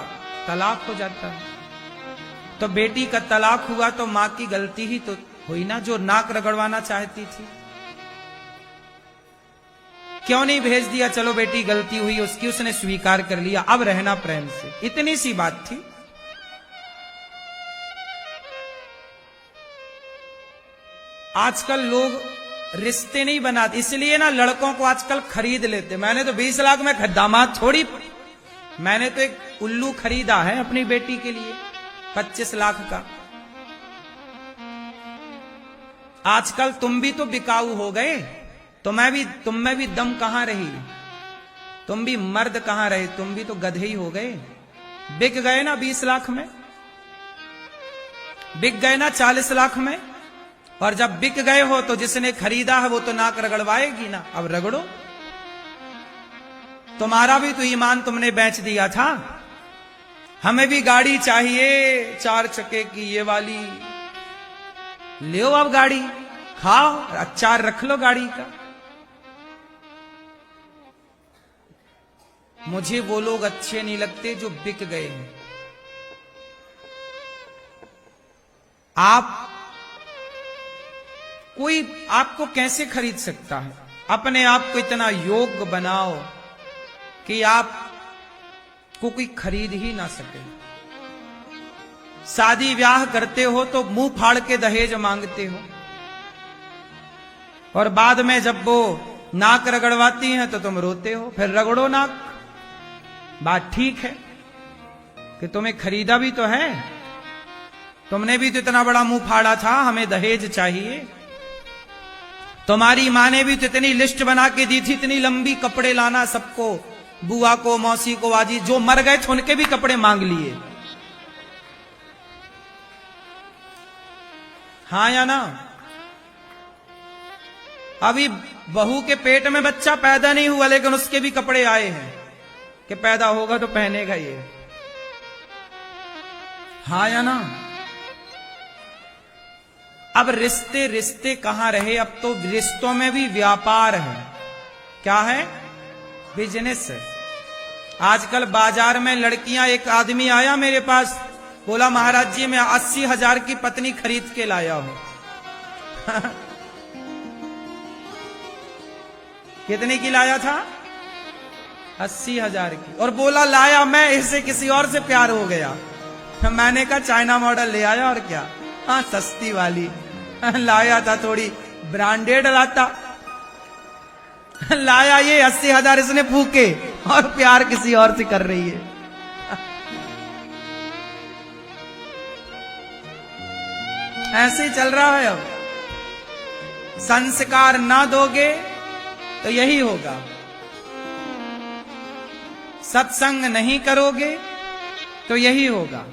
तलाक हो जाता है। तो बेटी का तलाक हुआ तो मां की गलती ही तो हुई ना, जो नाक रगड़वाना चाहती थी। क्यों नहीं भेज दिया? चलो बेटी गलती हुई उसकी, उसने स्वीकार कर लिया, अब रहना प्रेम से, इतनी सी बात थी। आजकल लोग रिश्ते नहीं बनाते, इसलिए ना लड़कों को आजकल खरीद लेते। मैंने तो 20 लाख में दामाद थोड़ी, मैंने तो एक उल्लू खरीदा है अपनी बेटी के लिए 25 लाख का। आजकल तुम भी तो बिकाऊ हो गए, तुम में भी दम कहां रही, तुम भी मर्द कहां रहे, तुम भी तो गधे ही हो गए। बिक गए ना 20 लाख में, बिक गए ना 40 लाख में। और जब बिक गए हो तो जिसने खरीदा है वो तो नाक रगड़वाएगी ना। अब रगड़ो, तुम्हारा भी तो ईमान तुमने बेच दिया था। हमें भी गाड़ी चाहिए 4 चक्के की, ये वाली ले अब गाड़ी, खाओ, अचार रख लो गाड़ी का। मुझे वो लोग अच्छे नहीं लगते जो बिक गए हैं। कोई आपको कैसे खरीद सकता है? अपने आप को इतना योग्य बनाओ कि आपको कोई खरीद ही ना सके। शादी ब्याह करते हो तो मुंह फाड़ के दहेज मांगते हो, और बाद में जब वो नाक रगड़वाती हैं तो तुम रोते हो। फिर रगड़ो नाक, बात ठीक है कि तुम्हें खरीदा भी तो है, तुमने भी तो इतना बड़ा मुंह फाड़ा था, हमें दहेज चाहिए। तुम्हारी माँ ने भी तो इतनी लिस्ट बना के दी थी, इतनी लंबी, कपड़े लाना सबको, बुआ को, मौसी को, आजी जो मर गए थे उनके भी कपड़े मांग लिए। हाँ या ना? अभी बहू के पेट में बच्चा पैदा नहीं हुआ लेकिन उसके भी कपड़े आए हैं कि पैदा होगा तो पहनेगा ये। हाँ या ना? अब रिश्ते रिश्ते कहां रहे, अब तो रिश्तों में भी व्यापार है। क्या है? बिजनेस है। आजकल बाजार में लड़कियां, एक आदमी आया मेरे पास, बोला महाराज जी मैं 80,000 की पत्नी खरीद के लाया हूं। कितने की लाया था? 80,000 की। और बोला लाया मैं, इससे किसी और से प्यार हो गया। मैंने कहा चाइना मॉडल ले आया और क्या, हाँ सस्ती वाली लाया था, थोड़ी ब्रांडेड लाता। लाया ये 80,000 इसने फूके और प्यार किसी और से कर रही है। ऐसे ही चल रहा है। अब संस्कार ना दोगे तो यही होगा, सत्संग नहीं करोगे तो यही होगा।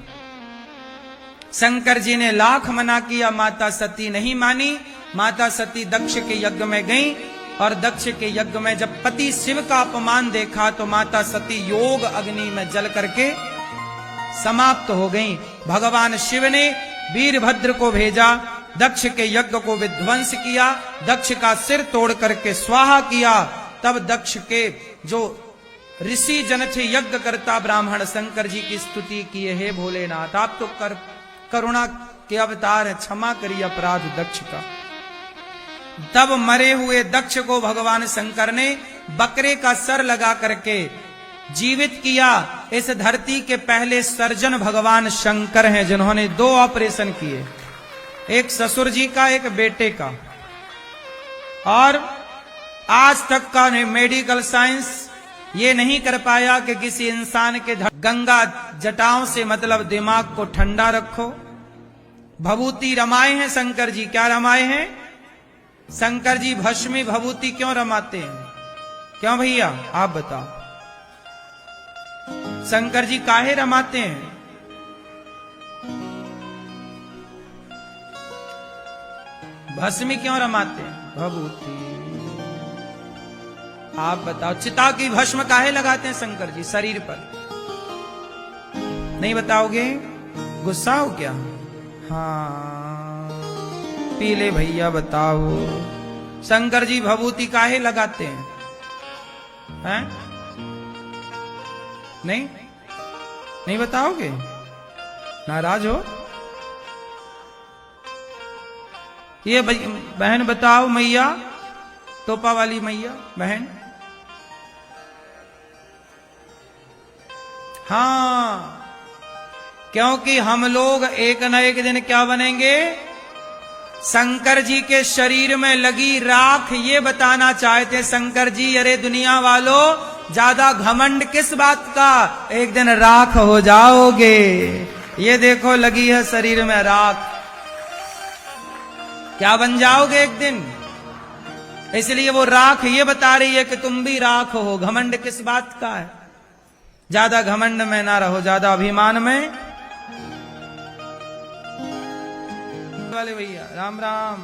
शंकर जी ने लाख मना किया, माता सती नहीं मानी। माता सती दक्ष के यज्ञ में गई, और दक्ष के यज्ञ में जब पति शिव का अपमान देखा तो माता सती योग अग्नि में जल करके समाप्त हो गई। भगवान शिव ने वीरभद्र को भेजा, दक्ष के यज्ञ को विध्वंस किया, दक्ष का सिर तोड़ करके स्वाहा किया। तब दक्ष के जो ऋषि जन थे, यज्ञ करता ब्राह्मण, शंकर जी की स्तुति किए, हे भोलेनाथ आप तो करुणा के अवतार है, क्षमा करिए अपराध दक्ष का। तब मरे हुए दक्ष को भगवान शंकर ने बकरे का सर लगा करके जीवित किया। इस धरती के पहले सर्जन भगवान शंकर हैं, जिन्होंने 2 ऑपरेशन किए, एक ससुर जी का, एक बेटे का। और आज तक का मेडिकल साइंस ये नहीं कर पाया कि किसी इंसान के गंगा जटाओं से मतलब दिमाग को ठंडा रखो, भभूति रमाए हैं शंकर जी। क्या रमाए हैं? शंकर जी भस्मी भभूति क्यों रमाते हैं? क्यों भैया आप बताओ, शंकर जी काहे रमाते हैं? भस्मी क्यों रमाते हैं? भभूति। आप बताओ, चिता की भस्म काहे लगाते हैं शंकर जी शरीर पर? नहीं बताओगे? गुस्सा हो क्या? हाँ पीले भैया बताओ, शंकर जी भभूति काहे लगाते हैं? हैं? नहीं बताओगे? नाराज हो? ये बहन बताओ, मैया टोपा वाली मैया बहन। हाँ, क्योंकि हम लोग एक न एक दिन क्या बनेंगे? शंकर जी के शरीर में लगी राख ये बताना चाहते शंकर जी, अरे दुनिया वालों ज्यादा घमंड किस बात का, एक दिन राख हो जाओगे। ये देखो लगी है शरीर में राख, क्या बन जाओगे एक दिन। इसलिए वो राख ये बता रही है कि तुम भी राख हो। घमंड किस बात का है? ज्यादा घमंड में ना रहो, ज्यादा अभिमान में। वाले भैया राम राम।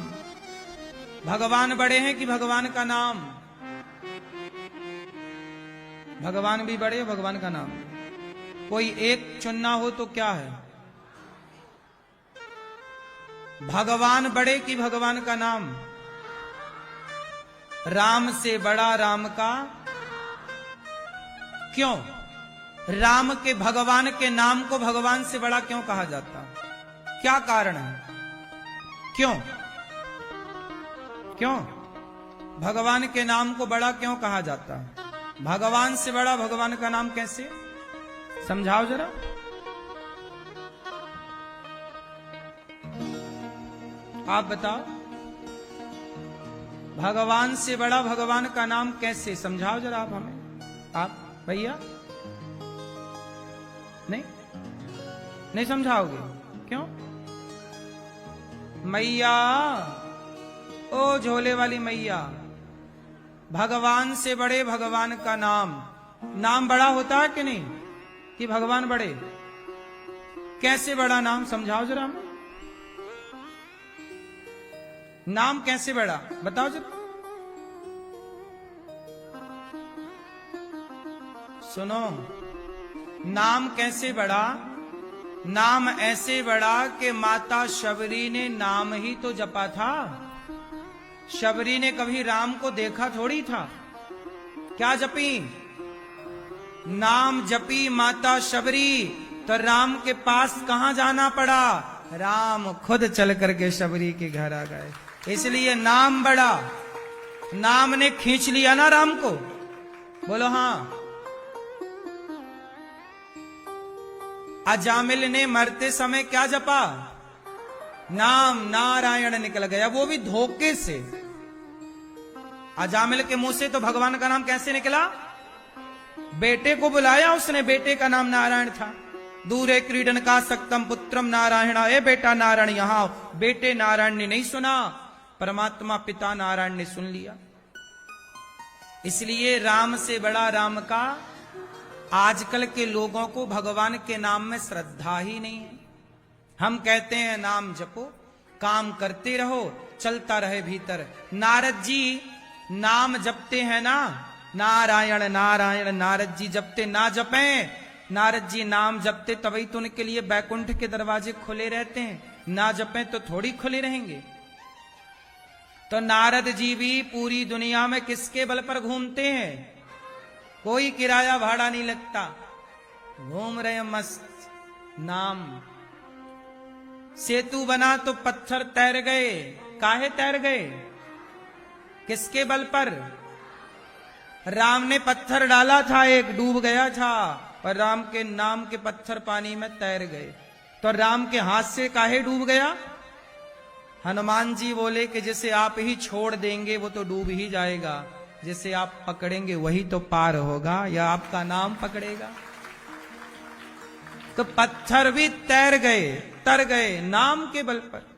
भगवान बड़े हैं कि भगवान का नाम? भगवान भी बड़े, भगवान का नाम। कोई एक चुनना हो तो क्या है? भगवान बड़े कि भगवान का नाम? राम से बड़ा राम का। क्यों? राम के भगवान के नाम को भगवान से बड़ा क्यों कहा जाता? क्या कारण है? क्यों भगवान के नाम को बड़ा क्यों कहा जाता? भगवान से बड़ा भगवान का नाम कैसे? समझाओ जरा। आप बताओ, भगवान से बड़ा भगवान का नाम कैसे? समझाओ जरा आप हमें। आप भैया नहीं समझाओगे? क्यों? मैया, ओ झोले वाली मैया, भगवान से बड़े भगवान का नाम बड़ा होता है कि नहीं? कि भगवान बड़े? कैसे बड़ा नाम? समझाओ जरा हमें। नाम कैसे बड़ा बताओ जरा। सुनो, नाम कैसे बड़ा? नाम ऐसे बड़ा कि माता शबरी ने नाम ही तो जपा था। शबरी ने कभी राम को देखा थोड़ी था। क्या जपी? नाम जपी माता शबरी, तो राम के पास कहां जाना पड़ा? राम खुद चल करके शबरी के घर आ गए। इसलिए नाम बड़ा। नाम ने खींच लिया ना राम को। बोलो हाँ। अजामिल ने मरते समय क्या जपा? नाम नारायण निकल गया, वो भी धोखे से। अजामिल के मुंह से तो भगवान का नाम कैसे निकला? बेटे को बुलाया उसने, बेटे का नाम नारायण था। दूरे क्रीडन का सक्तम पुत्रम नारायण, ए बेटा नारायण यहां। बेटे नारायण ने नहीं सुना, परमात्मा पिता नारायण ने सुन लिया। इसलिए राम से बड़ा राम का। आजकल के लोगों को भगवान के नाम में श्रद्धा ही नहीं है। हम कहते हैं नाम जपो, काम करते रहो, चलता रहे भीतर। नारद जी नाम जपते हैं ना, नारायण नारायण। नारद जी जपते ना जपें, नारद जी नाम जपते तभी तो उनके लिए बैकुंठ के दरवाजे खुले रहते हैं। ना जपें तो थोड़ी खुले रहेंगे। तो नारद जी भी पूरी दुनिया में किसके बल पर घूमते हैं? कोई किराया भाड़ा नहीं लगता, घूम रहे मस्त। नाम सेतु बना तो पत्थर तैर गए। काहे तैर गए? किसके बल पर? राम ने पत्थर डाला था, एक डूब गया था, पर राम के नाम के पत्थर पानी में तैर गए। तो राम के हाथ से काहे डूब गया? हनुमान जी बोले कि जिसे आप ही छोड़ देंगे वो तो डूब ही जाएगा, जिसे आप पकड़ेंगे वही तो पार होगा, या आपका नाम पकड़ेगा। तो पत्थर भी तैर गए। तर गए नाम के बल पर।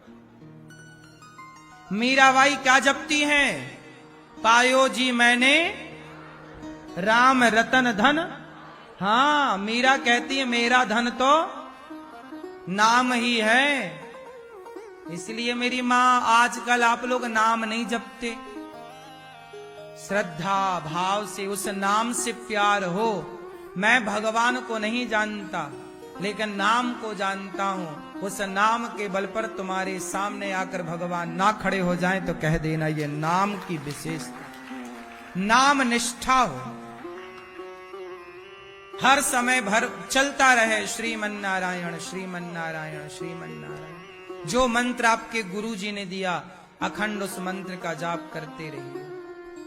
मीराबाई क्या जपती हैं? पायो जी मैंने राम रतन धन। हाँ, मीरा कहती है मेरा धन तो नाम ही है। इसलिए मेरी मां, आजकल आप लोग नाम नहीं जपते। श्रद्धा भाव से उस नाम से प्यार हो। मैं भगवान को नहीं जानता, लेकिन नाम को जानता हूं। उस नाम के बल पर तुम्हारे सामने आकर भगवान ना खड़े हो जाएं तो कह देना ये नाम की विशेषता, नाम निष्ठा हो। हर समय भर चलता रहे श्रीमन्नारायण श्रीमन्नारायण श्रीमन्नारायण। जो मंत्र आपके गुरु जी ने दिया, अखंड उस मंत्र का जाप करते रहिए।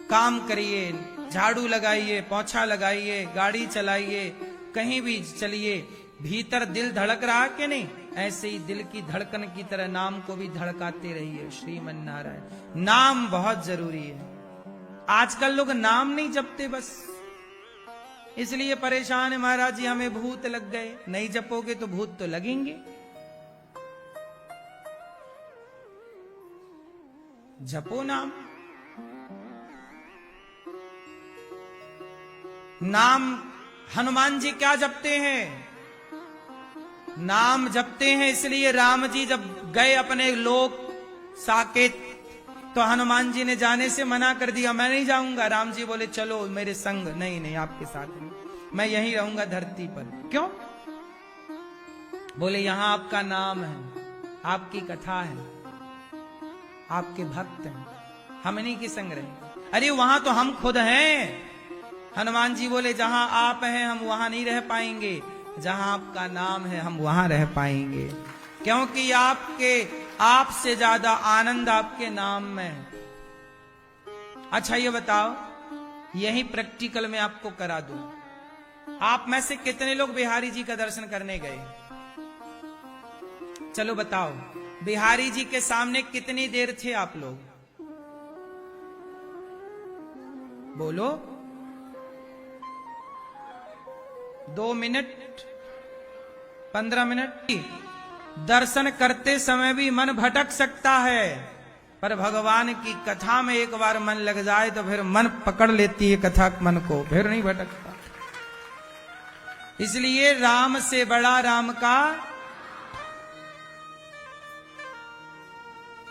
काम करिए, झाड़ू लगाइए, पोछा लगाइए, गाड़ी चलाइए, कहीं भी चलिए, भीतर दिल धड़क रहा कि नहीं, ऐसे ही दिल की धड़कन की तरह नाम को भी धड़काते रहिए। श्रीमन्नारायण नाम बहुत जरूरी है। आजकल लोग नाम नहीं जपते, बस इसलिए परेशान है। महाराज जी हमें भूत लग गए। नहीं जपोगे तो भूत तो लगेंगे। जपो नाम। नाम हनुमान जी क्या जपते हैं? नाम जपते हैं। इसलिए राम जी जब गए अपने लोक साकेत, तो हनुमान जी ने जाने से मना कर दिया, मैं नहीं जाऊंगा। राम जी बोले चलो मेरे संग। नहीं नहीं, आपके साथ नहीं, मैं यहीं रहूंगा धरती पर। क्यों? बोले यहां आपका नाम है, आपकी कथा है, आपके भक्त हैं, हम इन्हीं के संग रहेंगे। अरे वहां तो हम खुद हैं। हनुमान जी बोले जहां आप हैं हम वहां नहीं रह पाएंगे, जहां आपका नाम है हम वहां रह पाएंगे। क्योंकि आपसे ज्यादा आनंद आपके नाम में है। अच्छा ये बताओ, यही प्रैक्टिकल में आपको करा दूं, आप में से कितने लोग बिहारी जी का दर्शन करने गए? चलो बताओ, बिहारी जी के सामने कितनी देर थे आप लोग? बोलो। 2 मिनट, 15 मिनट। दर्शन करते समय भी मन भटक सकता है, पर भगवान की कथा में एक बार मन लग जाए तो फिर मन पकड़ लेती है कथा मन को, फिर नहीं भटकता। इसलिए राम से बड़ा राम का।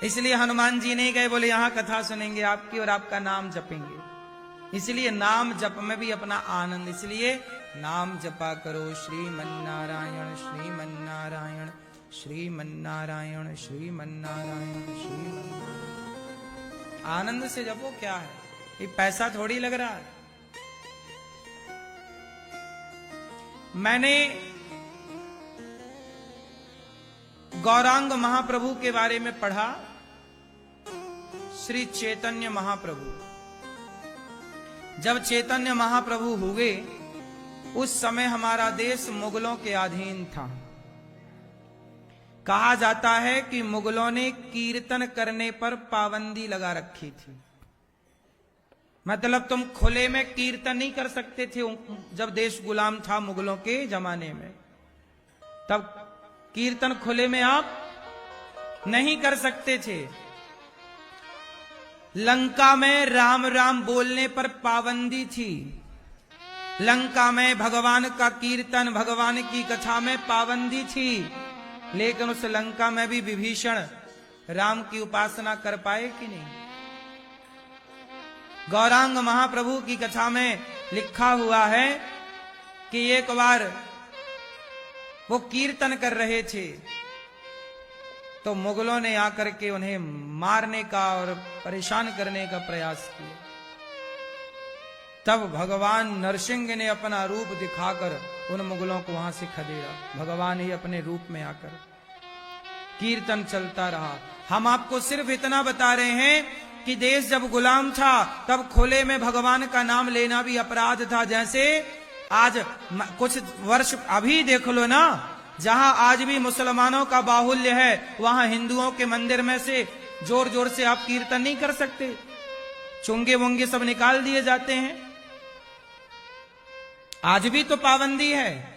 इसलिए हनुमान जी नहीं गए, बोले यहां कथा सुनेंगे आपकी और आपका नाम जपेंगे। इसलिए नाम जप में भी अपना आनंद। इसलिए नाम जपा करो, श्रीमन्नारायण श्रीमन्नारायण श्रीमन्नारायण श्रीमन्नारायण श्रीमन्नारायण। आनंद से जपो। क्या है ये, पैसा थोड़ी लग रहा है। मैंने गौरांग महाप्रभु के बारे में पढ़ा। श्री चैतन्य महाप्रभु, जब चैतन्य महाप्रभु हुए उस समय हमारा देश मुगलों के अधीन था। कहा जाता है कि मुगलों ने कीर्तन करने पर पाबंदी लगा रखी थी। मतलब तुम खुले में कीर्तन नहीं कर सकते थे। जब देश गुलाम था मुगलों के जमाने में, तब कीर्तन खुले में आप नहीं कर सकते थे। लंका में राम राम बोलने पर पाबंदी थी। लंका में भगवान का कीर्तन, भगवान की कथा में पाबंदी थी। लेकिन उस लंका में भी विभीषण राम की उपासना कर पाए कि नहीं? गौरांग महाप्रभु की कथा में लिखा हुआ है कि एक बार वो कीर्तन कर रहे थे, तो मुगलों ने आकर के उन्हें मारने का और परेशान करने का प्रयास किया। तब भगवान नरसिंह ने अपना रूप दिखाकर उन मुगलों को वहां से खदेड़ा। भगवान ही अपने रूप में आकर, कीर्तन चलता रहा। हम आपको सिर्फ इतना बता रहे हैं कि देश जब गुलाम था तब खुले में भगवान का नाम लेना भी अपराध था। जैसे आज कुछ वर्ष अभी देख लो ना, जहां आज भी मुसलमानों का बाहुल्य है, वहां हिंदुओं के मंदिर में से जोर जोर से आप कीर्तन नहीं कर सकते। चुंगे वुंगे सब निकाल दिए जाते हैं। आज भी तो पाबंदी है।